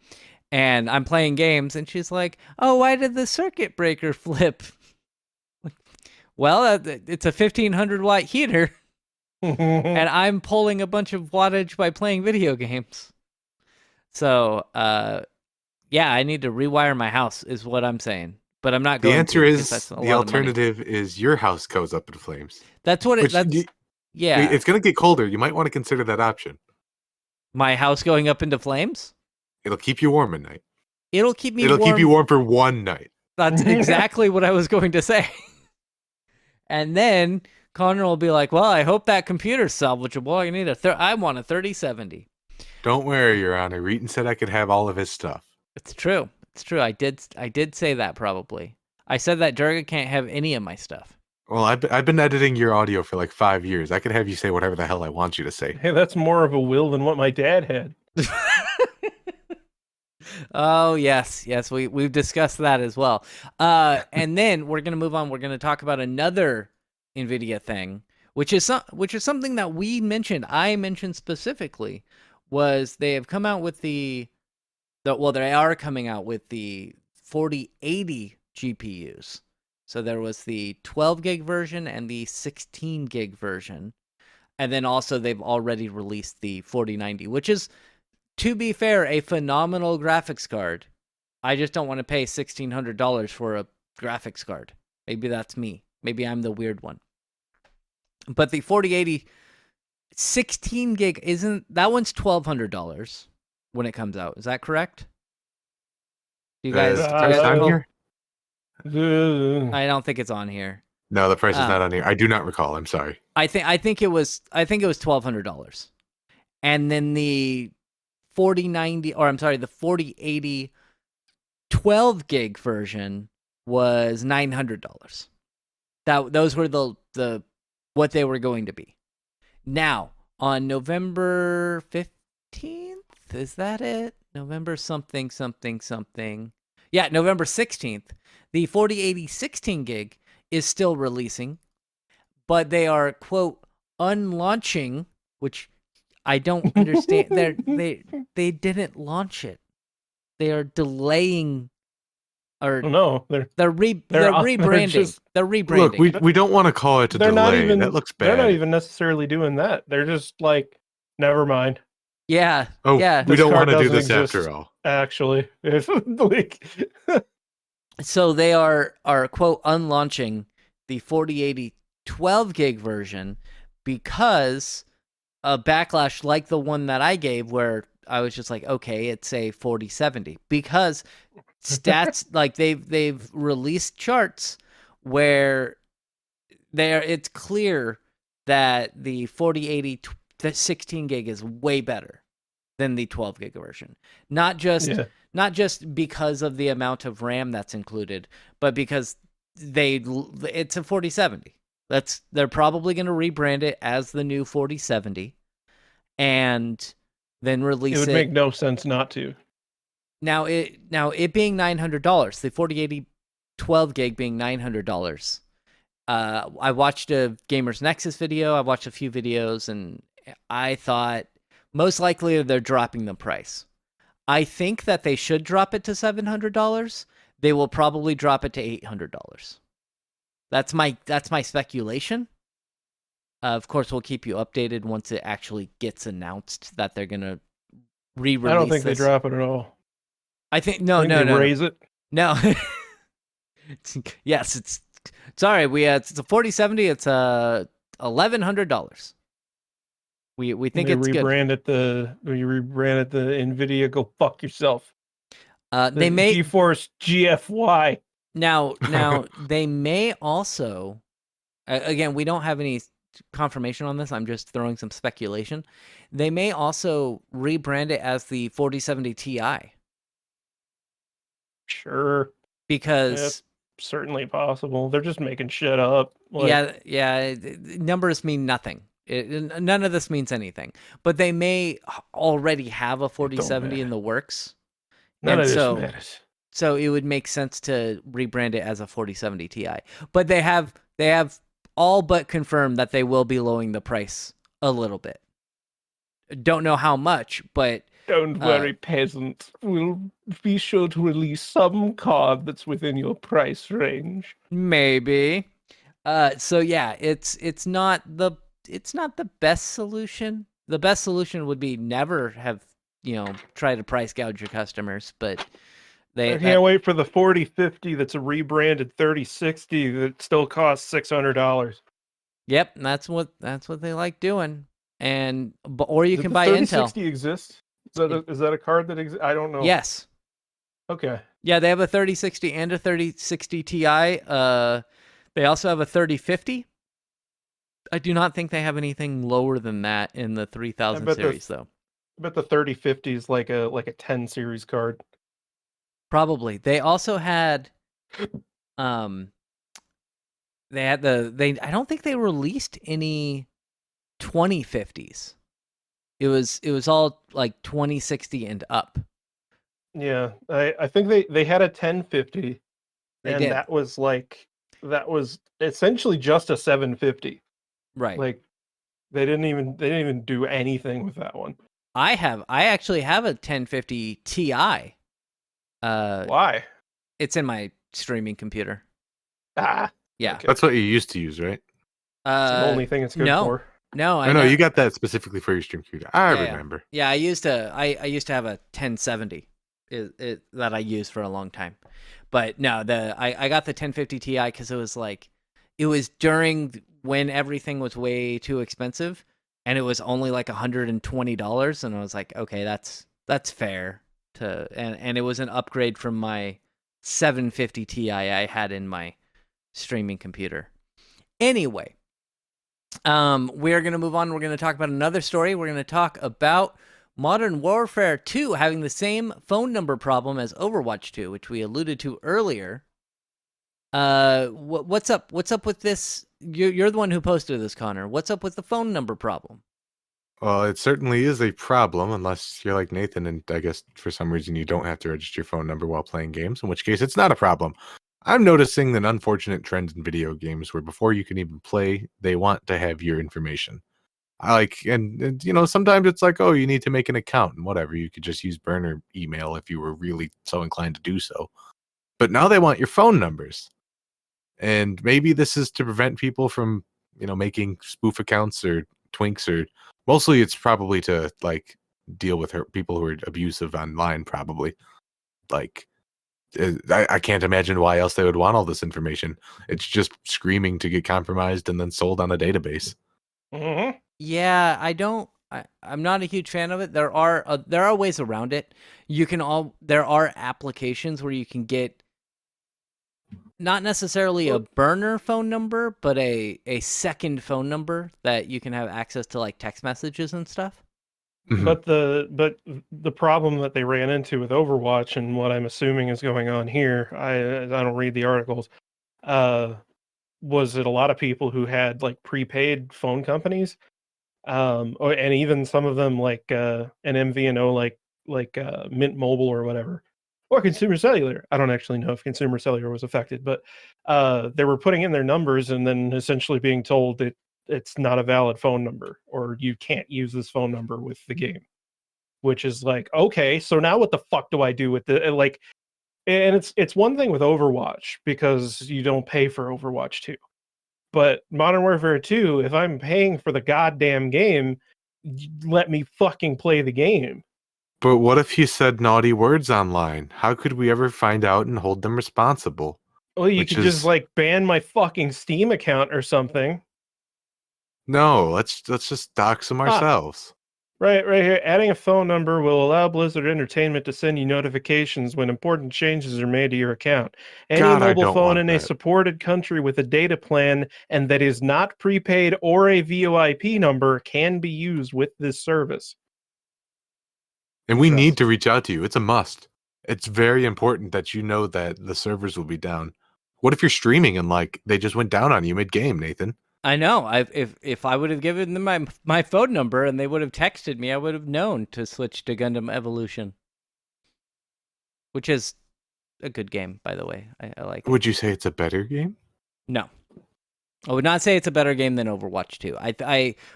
And I'm playing games, and she's like, "Oh, why did the circuit breaker flip?" Well, it's a 1500 watt heater, and I'm pulling a bunch of wattage by playing video games. So, yeah, I need to rewire my house, is what I'm saying. But I'm not The going answer to, 'cause is that's a the lot of money. alternative is your house goes up in flames. That's what it. Which That's you- yeah. It's going to get colder. You might want to consider that option. My house going up into flames. It'll keep you warm at night. It'll keep me It'll warm. keep you warm for one night. That's exactly what I was going to say. And then Connor will be like, "Well, I hope that computer's salvageable. I need I want a 3070." Don't worry, Your Honor. Reeton said I could have all of his stuff. It's true. It's true. I did say that probably. I said that Durga can't have any of my stuff. Well, I've been editing your audio for like 5 years. I could have you say whatever the hell I want you to say. Hey, that's more of a will than what my dad had. Oh yes, we've discussed that as well. And then we're gonna move on. We're gonna talk about another NVIDIA thing, which is something that we mentioned. I mentioned specifically was they have come out with they are coming out with the 4080 GPUs. So there was the 12 gig version and the 16 gig version, and then also they've already released the 4090, which is, to be fair, a phenomenal graphics card. I just don't want to pay $1,600 for a graphics card. Maybe that's me. Maybe I'm the weird one. But the 4080 16 gig that one's $1,200 when it comes out. Is that correct? Do you guys? Is the do you price guys on recall? here? I don't think it's on here. No, the price is not on here. I do not recall. I'm sorry. I think it was $1,200, and then the 4080 12 gig version was $900. Those were the what they were going to be. Now on November 15th, is that it? November something. Yeah, November 16th, the 4080 16 gig is still releasing, but they are, quote, unlaunching, which I don't understand. They didn't launch it. They are delaying, or No, they're rebranding. They're rebranding. Look, we don't want to call it a they're not delay. even. That looks bad. They're not even necessarily doing that. They're just like, never mind. Yeah. Oh, yeah. we This don't card want to do doesn't this exist. after all. Actually, it's like So they are quote unlaunching the 4080 12 gig version because a backlash like the one that I gave, where I was just like, okay, it's a 4070, because stats like they've released charts where it's clear that the 4080 the 16 gig is way better than the 12 gig version. Not just because of the amount of RAM that's included, but because it's a 4070. They're probably going to rebrand it as the new 4070 and then release it. It would make no sense not to. Now it being $900, the 4080 12 gig being $900. I watched a Gamers Nexus video. I watched a few videos, and I thought most likely they're dropping the price. I think that they should drop it to $700. They will probably drop it to $800. That's my speculation. Of course, we'll keep you updated once it actually gets announced that they're gonna re-release. I don't think this. they drop it at all. I think I think they raise it. No. Yes, it's sorry. It's a 4070. It's $1,100. We think it's good. We rebrand it the Nvidia. Go fuck yourself. They may GeForce GFY. now they may also. Again, we don't have any confirmation on this. I'm just throwing some speculation. They may also rebrand it as the 4070 Ti. Sure. Because That's certainly possible. They're just making shit up. Like, yeah. Numbers mean nothing. None of this means anything. But they may already have a 4070 in the works. None of and this matters. So it would make sense to rebrand it as a 4070 Ti. But they have all but confirmed that they will be lowering the price a little bit. Don't know how much, but Don't worry, peasant. We'll be sure to release some card that's within your price range. maybe. So yeah, it's not the best solution. The best solution would be never have, try to price gouge your customers, but I can't wait for the 4050 that's a rebranded 3060 that still costs $600. Yep, that's what they like doing. Or you Did can the buy Intel. 3060 exist? Is that a card that exists? I don't know. Yes. Okay. Yeah, they have a 3060 and a 3060 Ti. They also have a 3050. I do not think they have anything lower than that in the 3000 series, though. I bet the 3050 is like a 10 series card. Probably. They also had, I don't think they released any 2050s. It was all like 2060 and up. Yeah, I think they had a 1050, They and did. that was essentially just a 750. Right. Like they didn't even do anything with that one. I actually have a 1050 Ti. Why? It's in my streaming computer. Ah, Yeah. okay. That's what you used to use, right? It's the only thing it's good no. for. No, I know you got that specifically for your stream computer. I remember. Yeah, I used to have a 1070 that I used for a long time. But no, I got the 1050 Ti because it was during when everything was way too expensive, and it was only like $120, and I was like, okay, that's fair and it was an upgrade from my 750 Ti I had in my streaming computer. Anyway, we're going to move on. We're going to talk about another story. We're going to talk about Modern Warfare 2 having the same phone number problem as Overwatch 2, which we alluded to earlier. What's up? What's up with this? You're the one who posted this, Connor. What's up with the phone number problem? Well, it certainly is a problem unless you're like Nathan, and I guess for some reason you don't have to register your phone number while playing games, in which case it's not a problem. I'm noticing an unfortunate trend in video games where before you can even play, they want to have your information. And sometimes it's like, oh, you need to make an account and whatever. You could just use burner email if you were really so inclined to do so. But now they want your phone numbers. And maybe this is to prevent people from, making spoof accounts or twinks, or mostly it's probably to deal with people who are abusive online, probably. I can't imagine why else they would want all this information. It's just screaming to get compromised and then sold on a database. Mm-hmm. Yeah, I'm not a huge fan of it. There are ways around it. There are applications where you can get not necessarily a burner phone number, but a second phone number that you can have access to text messages and stuff. Mhm. But the problem that they ran into with Overwatch, and what I'm assuming is going on here, I don't read the articles, was that a lot of people who had prepaid phone companies, and even some of them an MVNO like Mint Mobile or whatever, or Consumer Cellular. I don't actually know if Consumer Cellular was affected, but they were putting in their numbers and then essentially being told that it's not a valid phone number, or you can't use this phone number with the game, which is okay, so now what the fuck do I do with the and it's one thing with Overwatch because you don't pay for Overwatch 2. But Modern Warfare 2, if I'm paying for the goddamn game, let me fucking play the game. But what if you said naughty words online? How could we ever find out and hold them responsible? Well, you could just ban my fucking Steam account or something. No, let's just dox them ourselves. Right here. Adding a phone number will allow Blizzard Entertainment to send you notifications when important changes are made to your account. Any mobile phone in a supported country with a data plan and that is not prepaid or a VoIP number can be used with this service. And we need to reach out to you. It's a must. It's very important that you know that the servers will be down. What if you're streaming and they just went down on you mid-game, Nathan? I know. If I would have given them my phone number and they would have texted me, I would have known to switch to Gundam Evolution, which is a good game, by the way. I like it. Would you say it's a better game? No. I would not say it's a better game than Overwatch 2.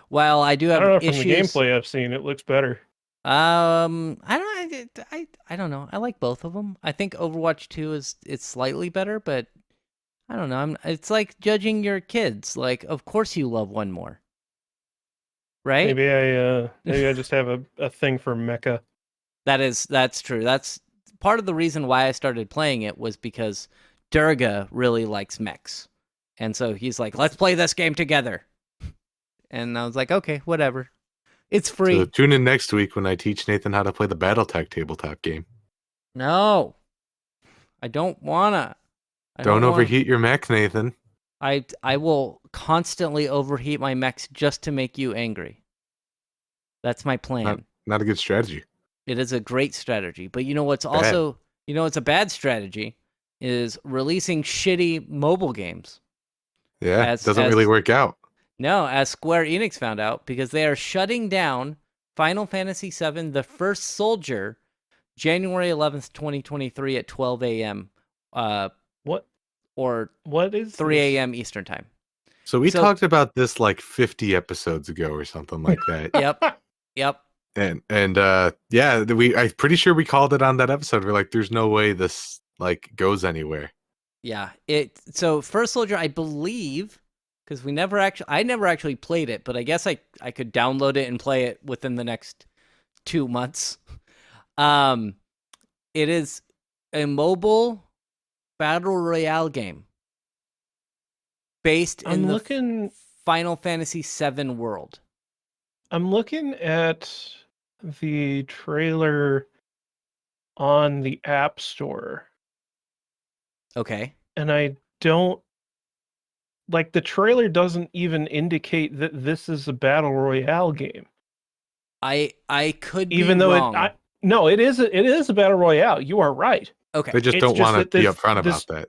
While I do I have don't know. From issues, the gameplay I've seen, it looks better. I don't know. I like both of them. I think Overwatch 2 it's slightly better, but I don't know. It's like judging your kids. Like, of course you love one more, right? Maybe I just have a thing for mecha. That's true. That's part of the reason why I started playing it was because Durga really likes mechs, and so he's like, "Let's play this game together." And I was like, "Okay, whatever. It's free." So tune in next week when I teach Nathan how to play the BattleTech tabletop game. No, I don't wanna. Don't overheat your mech, Nathan. I will constantly overheat my mechs just to make you angry. That's my plan. Not a good strategy. It is a great strategy, but you know what's also, it's a bad strategy is releasing shitty mobile games. Yeah, it doesn't really work out. No, as Square Enix found out, because they are shutting down Final Fantasy VII: The First Soldier, January 11th, 2023 at 12 a.m. What is 3 a.m. Eastern time. So we talked about this like 50 episodes ago or something like that. Yep. And yeah, I'm pretty sure we called it on that episode. We're like, there's no way this like goes anywhere. Yeah. So First Soldier, I believe, because I never actually played it, but I guess I could download it and play it within the next 2 months. It is a mobile battle royale game based in the Final Fantasy VII world. I'm looking at the trailer on the App Store. Okay. And I don't like the trailer doesn't even indicate that this is a battle royale game. I could even be though wrong. it is a battle royale. You are right. Okay. They just don't want to be upfront about that.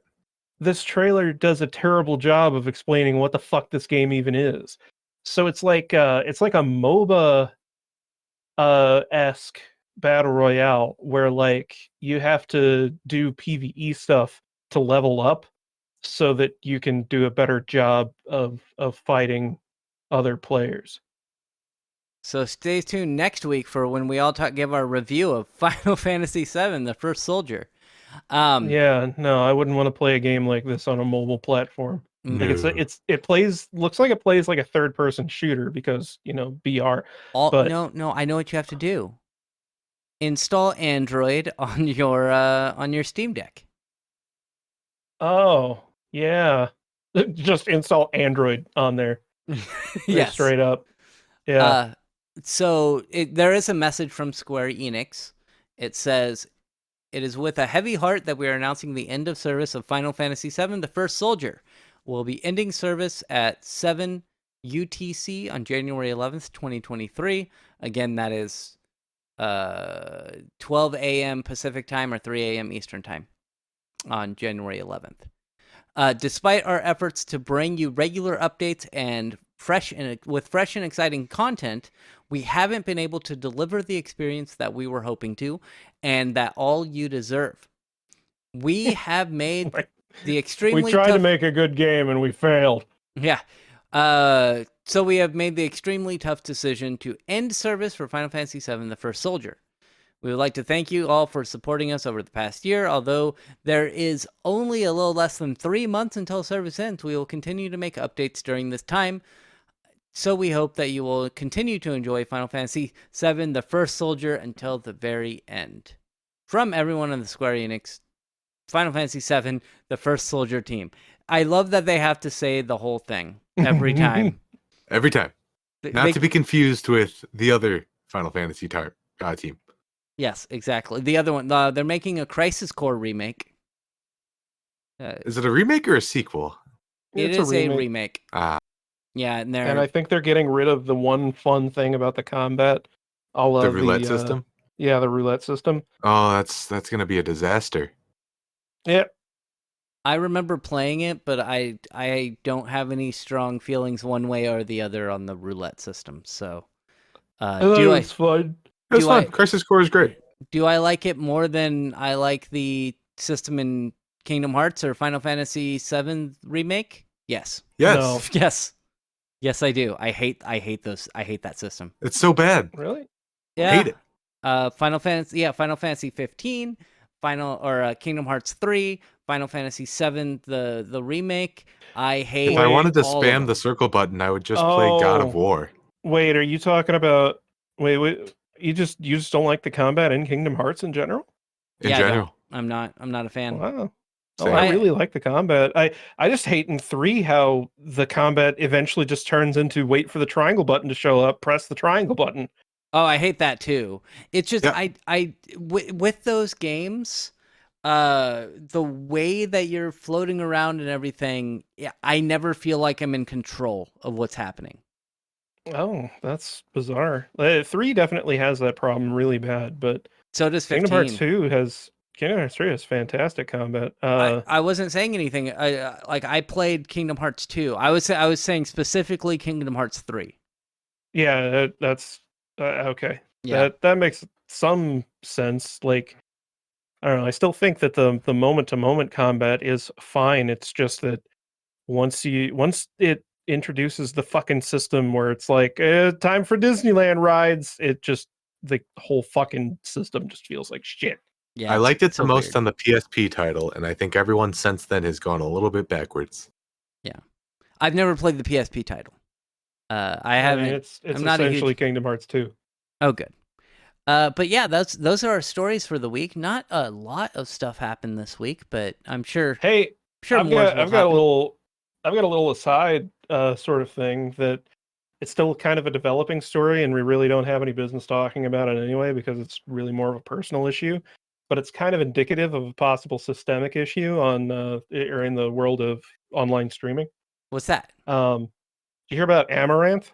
This trailer does a terrible job of explaining what the fuck this game even is. So it's like a MOBA esque battle royale where like you have to do PvE stuff to level up so that you can do a better job of fighting other players. So stay tuned next week for when we all give our review of Final Fantasy VII: The First Soldier. Yeah, no, I wouldn't want to play a game like this on a mobile platform. No. Like looks like it plays like a third person shooter because, BR. No, I know what you have to do. Install Android on your Steam Deck. Oh, yeah. Just install Android on there. Yes. Straight up. Yeah. So there is a message from Square Enix. It says, "It is with a heavy heart that we are announcing the end of service of Final Fantasy VII: The First Soldier. We'll be ending service at 7 UTC on January 11th, 2023. Again, that is 12 a.m. Pacific time or 3 a.m. Eastern time on January 11th. Despite our efforts to bring you regular updates and fresh and exciting content, we haven't been able to deliver the experience that we were hoping to, and that all you deserve. We have made the extremely we tried to make a good game and we failed. Yeah. So we have made the extremely tough decision to end service for Final Fantasy VII: The First Soldier. We would like to thank you all for supporting us over the past year. Although there is only a little less than 3 months until service ends, we will continue to make updates during this time. So we hope that you will continue to enjoy Final Fantasy VII: The First Soldier until the very end." From everyone on the Square Enix Final Fantasy VII: The First Soldier team. I love that they have to say the whole thing every time. Every time. Not to be confused with the other Final Fantasy team. Yes, exactly. The other one, they're making a Crisis Core remake. Is it a remake or a sequel? It is a remake. Yeah, and I think they're getting rid of the one fun thing about the combat. The roulette system? Yeah, the roulette system. Oh, that's going to be a disaster. Yeah. I remember playing it, but I don't have any strong feelings one way or the other on the roulette system. So, it's fun. It's fun. Crisis Core is great. Do I like it more than I like the system in Kingdom Hearts or Final Fantasy VII Remake? Yes. Yes, No. Yes, I do. I hate that system. it's so bad. Really? Yeah. Hate it. Final Fantasy 15, Kingdom Hearts 3, Final Fantasy 7, the remake. I hate If I wanted to all of spam them. the circle button, I would just play God of Oh. War Wait, are you talking about? Wait. You just don't like the combat in Kingdom Hearts in general? in Yeah, I don't. general. I'm not a fan. Wow. Oh, Same. I really like the combat. I just hate in 3 how the combat eventually just turns into wait for the triangle button to show up, press the triangle button. Oh, I hate that too. It's just Yeah. with those games, the way that you're floating around and everything, yeah, I never feel like I'm in control of what's happening. Oh, that's bizarre. 3 definitely has that problem really bad, but So does Kingdom Hearts 15. 2 has Kingdom Hearts 3 has fantastic combat. I wasn't saying anything. I played Kingdom Hearts 2. I was saying specifically Kingdom Hearts 3. Yeah, that's okay. Yeah. That makes some sense. Like, I don't know. I still think that the moment to moment combat is fine. It's just that once it introduces the fucking system where it's like time for Disneyland rides, it just the whole fucking system just feels like shit. Yeah. I liked it it's the so most weird. on the PSP title, and I think everyone since then has gone a little bit backwards. I've never played the PSP title. I I haven't. mean, it's I'm not a essentially huge. Kingdom Hearts 2. Oh, good. But yeah, those are our stories for the week. Not a lot of stuff happened this week, but I'm sure Hey, more will I've got a happen. little aside sort of thing that it's still kind of a developing story, and we really don't have any business talking about it anyway because it's really more of a personal issue. But it's kind of indicative of a possible systemic issue on or in the world of online streaming. What's that? Did you hear about Amaranth?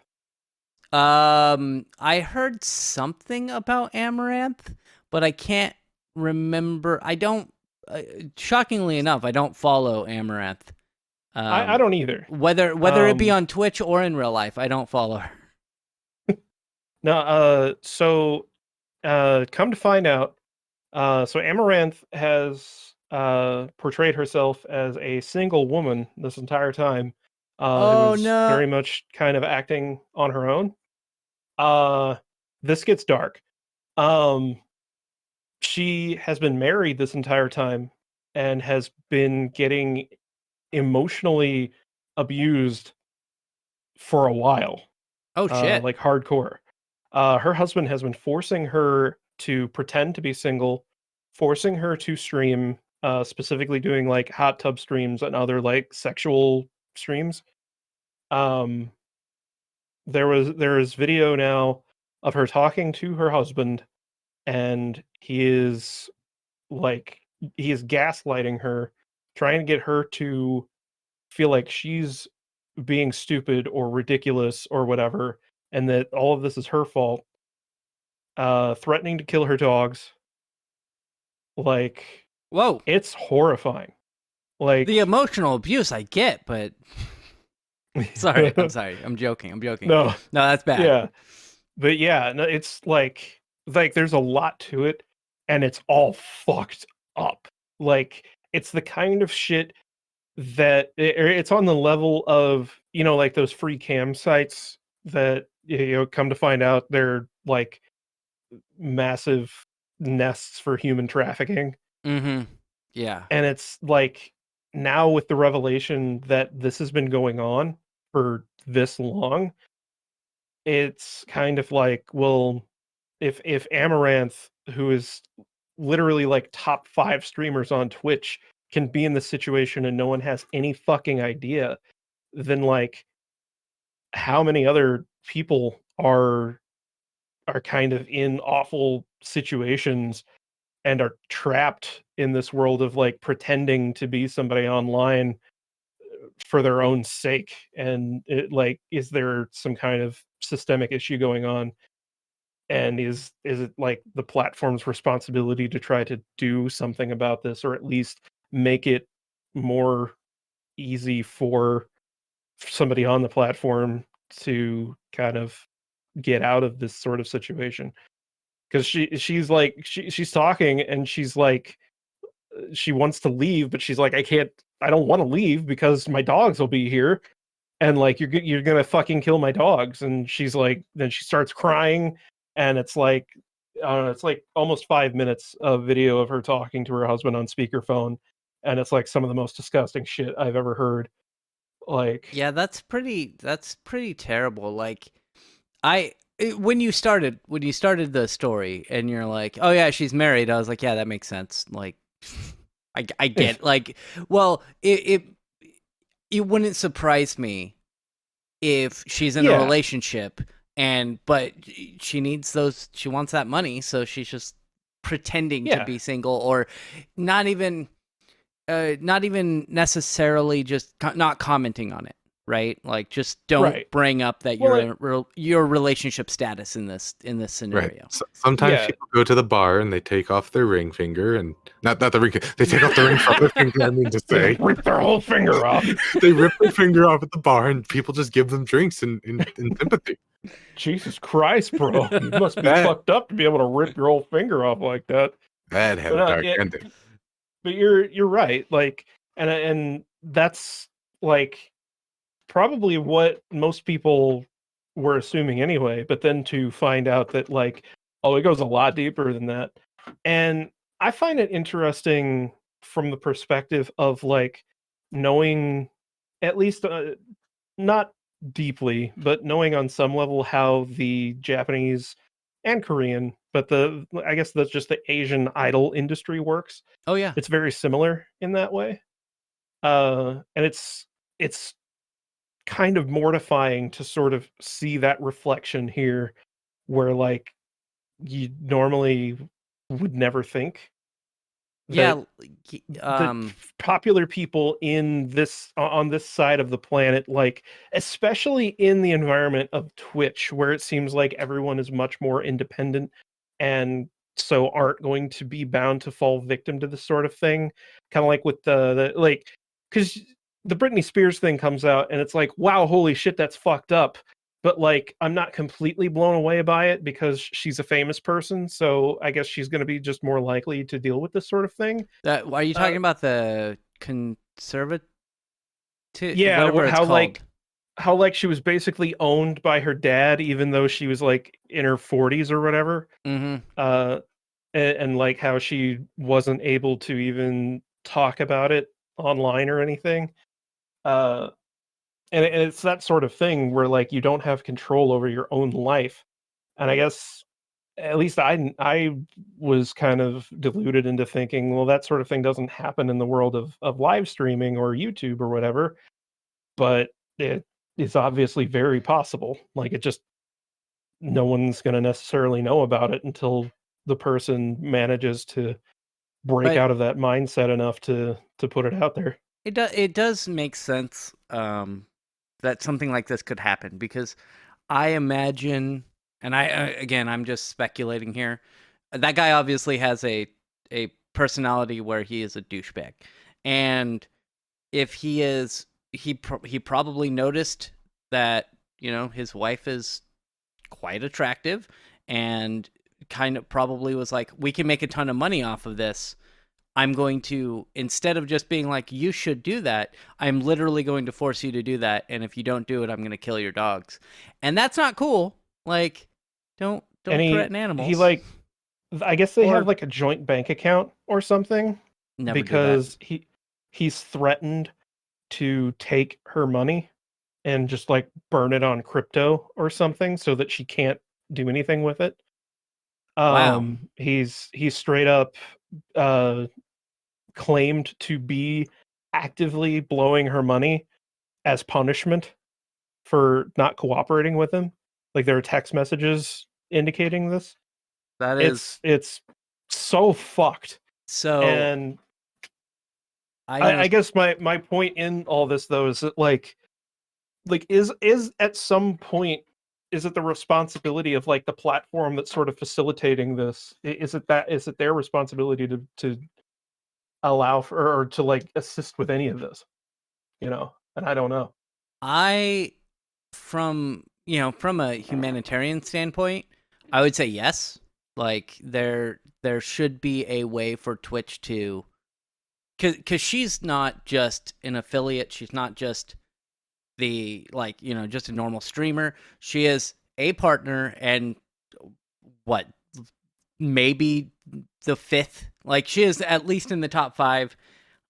I heard something about Amaranth, but I can't remember. I don't. Shockingly enough, I don't follow Amaranth. I don't either. Whether it be on Twitch or in real life, I don't follow her. No, so come to find out, so Amaranth has portrayed herself as a single woman this entire time, Oh, who is no. very much kind of acting on her own. This gets dark. She has been married this entire time and has been getting emotionally abused for a while, Oh shit. like hardcore. Her husband has been forcing her to pretend to be single, forcing her to stream, specifically doing like hot tub streams and other like sexual streams. Um, there is video now of her talking to her husband, and he is gaslighting her, trying to get her to feel like she's being stupid or ridiculous or whatever, and that all of this is her fault. Threatening to kill her dogs. Like, Whoa. it's horrifying. Like, The emotional abuse I get, but sorry, I'm sorry. I'm joking. No, No, that's bad. yeah, but yeah, no, it's like there's a lot to it, and it's all fucked up. Like, it's the kind of shit that it's on the level of, you know, like those free cam sites that, you know, come to find out they're like massive nests for human trafficking. Mm-hmm. Yeah. And it's like, now with the revelation that this has been going on for this long, it's kind of like, well, if Amaranth, who is literally like top 5 streamers on Twitch, can be in this situation and no one has any fucking idea, then like, how many other people are kind of in awful situations and are trapped in this world of like pretending to be somebody online for their own sake? And it, like, is there some kind of systemic issue going on, and is it like the platform's responsibility to try to do something about this, or at least make it more easy for somebody on the platform to kind of get out of this sort of situation? Because she's like, she's talking and she's like, she wants to leave, but she's like, I don't want to leave because my dogs will be here, and like you're gonna fucking kill my dogs. And she's like, then she starts crying, and it's like, I don't know, it's like almost 5 minutes of video of her talking to her husband on speakerphone, and it's like some of the most disgusting shit I've ever heard. Like, Yeah, that's pretty terrible. Like when you started the story and you're like, "Oh yeah, she's married." I was like, "Yeah, that makes sense." Like I get like, well, it wouldn't surprise me if she's in a Yeah. relationship but she wants that money, so she's just pretending to Yeah. be single, or not even necessarily just not commenting on it, right? Like, just don't Right. bring up that Well, your relationship status in this scenario. Right. Sometimes Yeah. people go to the bar and they take off their ring finger, and not the ring. They take off the ring from their finger. I mean to They say, rip their whole finger off. they rip their finger off at the bar, and people just give them drinks in sympathy. Jesus Christ, bro! You must be That- fucked up to be able to rip your whole finger off like that. That had a But, dark yeah, ending. But you're right. Like, and that's like probably what most people were assuming anyway. But then to find out that, like, oh, it goes a lot deeper than that. And I find it interesting from the perspective of like knowing, at least not deeply, but knowing on some level how the Japanese and Korean, but I guess that's just the Asian idol industry works. Oh yeah. It's very similar in that way. And it's kind of mortifying to sort of see that reflection here, where like you normally would never think Yeah. that popular people in this on this side of the planet, like especially in the environment of Twitch, where it seems like everyone is much more independent and so aren't going to be bound to fall victim to this sort of thing. Kind of like with the like, because the Britney Spears thing comes out and it's like, wow, holy shit, that's fucked up. But like, I'm not completely blown away by it because she's a famous person, so I guess she's going to be just more likely to deal with this sort of thing. Are you talking about the conservative? Yeah, whatever it's how called. like how like she was basically owned by her dad, even though she was like in her 40s or whatever. Mm-hmm. And like how she wasn't able to even talk about it online or anything. And it's that sort of thing where like you don't have control over your own life. And I guess at least I was kind of deluded into thinking, well, that sort of thing doesn't happen in the world of live streaming or YouTube or whatever. But it is obviously very possible. Like, it just, no one's going to necessarily know about it until the person manages to break But- out of that mindset enough to put it out there. It does make sense that something like this could happen, because I imagine, and again, I'm just speculating here. That guy obviously has a personality where he is a douchebag, and if he is, he probably noticed that, you know, his wife is quite attractive, and kind of probably was like, we can make a ton of money off of this. I'm going to, instead of just being like, you should do that, I'm literally going to force you to do that. And if you don't do it, I'm going to kill your dogs. And that's not cool. Like, don't And threaten animals. He like, I guess they Or- have like a joint bank account or something, Never do that. because he's threatened to take her money and just like burn it on crypto or something so that she can't do anything with it. Wow. He's straight up claimed to be actively blowing her money as punishment for not cooperating with him. Like, there are text messages indicating this. That is It's so fucked. so. And I guess my point in all this though is that like is at some point, is it the responsibility of like the platform that's sort of facilitating this? Is it their responsibility to allow for, or to like assist with any of this? You know, and I don't know. From a humanitarian standpoint, I would say yes. Like, there should be a way for Twitch to because she's not just an affiliate. She's not just just a normal streamer. She is a partner and what, maybe the fifth. Like, she is at least in the top 5.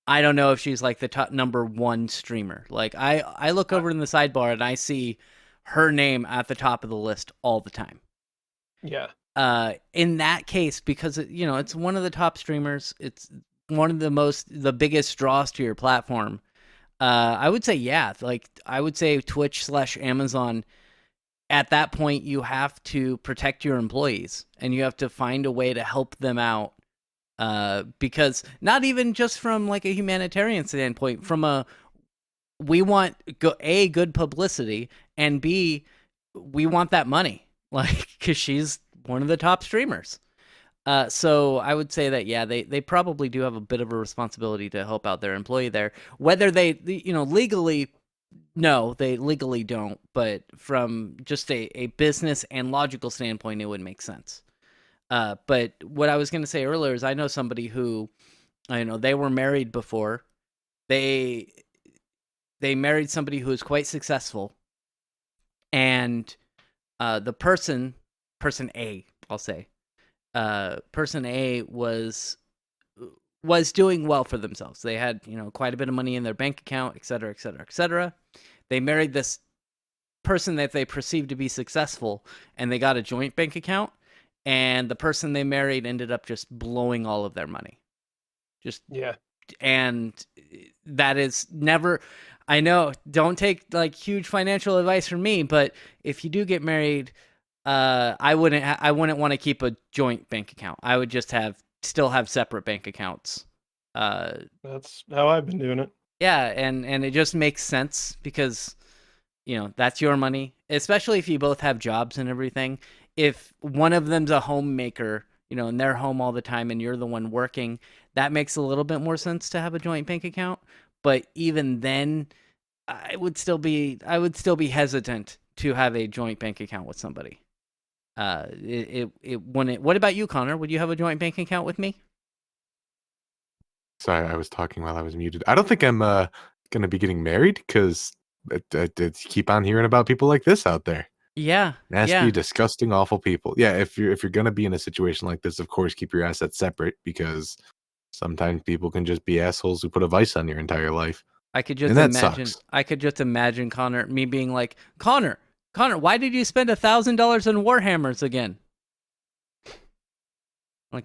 I don't know if she's like the top number 1 streamer. Like, I look over in the sidebar and I see her name at the top of the list all the time. Yeah. In that case, because it's one of the top streamers, it's one of the biggest draws to your platform. I would say, yeah, like I would say Twitch/Amazon. At that point, you have to protect your employees and you have to find a way to help them out. Because not even just from like a humanitarian standpoint, we want good publicity, and B, we want that money, like, because she's one of the top streamers. So I would say that, yeah, they probably do have a bit of a responsibility to help out their employee there. Whether they legally, no, they legally don't, but from just a business and logical standpoint, it would make sense. But what I was going to say earlier is I know somebody who, they were married before. They married somebody who was quite successful, and the person A, I'll say, person A was doing well for themselves. They had, quite a bit of money in their bank account, et cetera, et cetera, et cetera. They married this person that they perceived to be successful, and they got a joint bank account, and the person they married ended up just blowing all of their money. And that is never, I know, don't take like huge financial advice from me, but if you do get married, I wouldn't want to keep a joint bank account. I would just still have separate bank accounts. That's how I've been doing it. Yeah, and it just makes sense because, that's your money, especially if you both have jobs and everything. If one of them's a homemaker, and they're home all the time and you're the one working, that makes a little bit more sense to have a joint bank account. But even then, I would still be hesitant to have a joint bank account with somebody. What about you, Connor? Would you have a joint bank account with me? Sorry, I was talking while I was muted. I don't think I'm going to be getting married because I keep on hearing about people like this out there. Yeah. Nasty, disgusting, awful people. Yeah, if you're going to be in a situation like this, of course, keep your assets separate, because sometimes people can just be assholes who put a vice on your entire life. I could just imagine Connor, me being like, Connor, why did you spend $1,000 in Warhammers again? Like,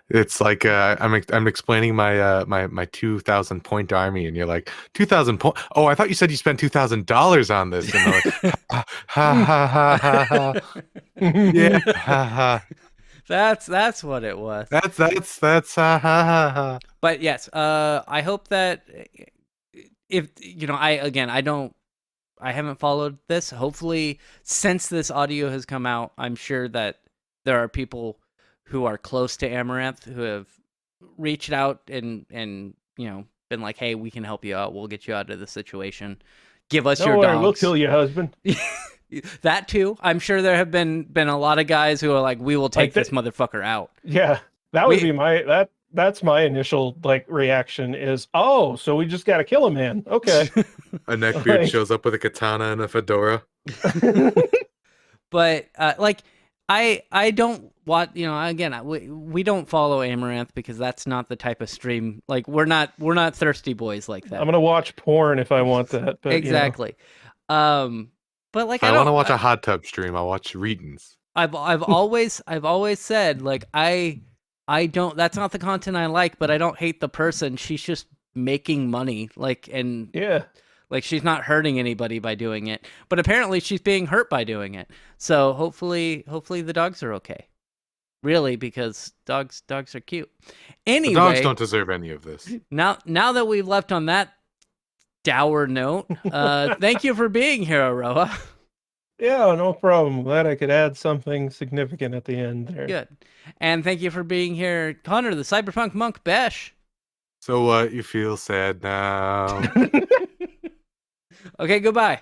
it's like I'm explaining my 2,000 point army, and you're like, 2,000 point. Oh, I thought you said you spent $2,000 on this. And I'm like, ha ha ha ha ha. Yeah, ha ha. That's what it was. That's ha ha ha ha. But yes, I hope that if I haven't followed this. Hopefully, since this audio has come out, I'm sure that there are people who are close to Amouranth who have reached out and been like, hey, we can help you out. We'll get you out of the situation. Give us your dogs. We'll kill your husband. That too. I'm sure there have been a lot of guys who are like, we will take this motherfucker out. Yeah, that would be that's my initial reaction is, oh, so we just got to kill a man. Okay. A neckbeard shows up with a katana and a fedora. But I don't watch, again, we don't follow Amouranth because that's not the type of stream. Like, we're not thirsty boys like that. I'm gonna watch porn if I want that. But, exactly. But like, if I want to watch a hot tub stream, I'll watch Reetons. I've always said, like, I don't, that's not the content I like, but I don't hate the person. She's just making money. Like, and yeah. Like, she's not hurting anybody by doing it, but apparently she's being hurt by doing it. So hopefully the dogs are okay. Really, because dogs are cute. Anyway, the dogs don't deserve any of this. Now that we've left on that dour note, thank you for being here, Aroa. Yeah, no problem. Glad I could add something significant at the end there. Good. And thank you for being here, Connor, the Cyberpunk Monk Besh. So what? You feel sad now? Okay, goodbye.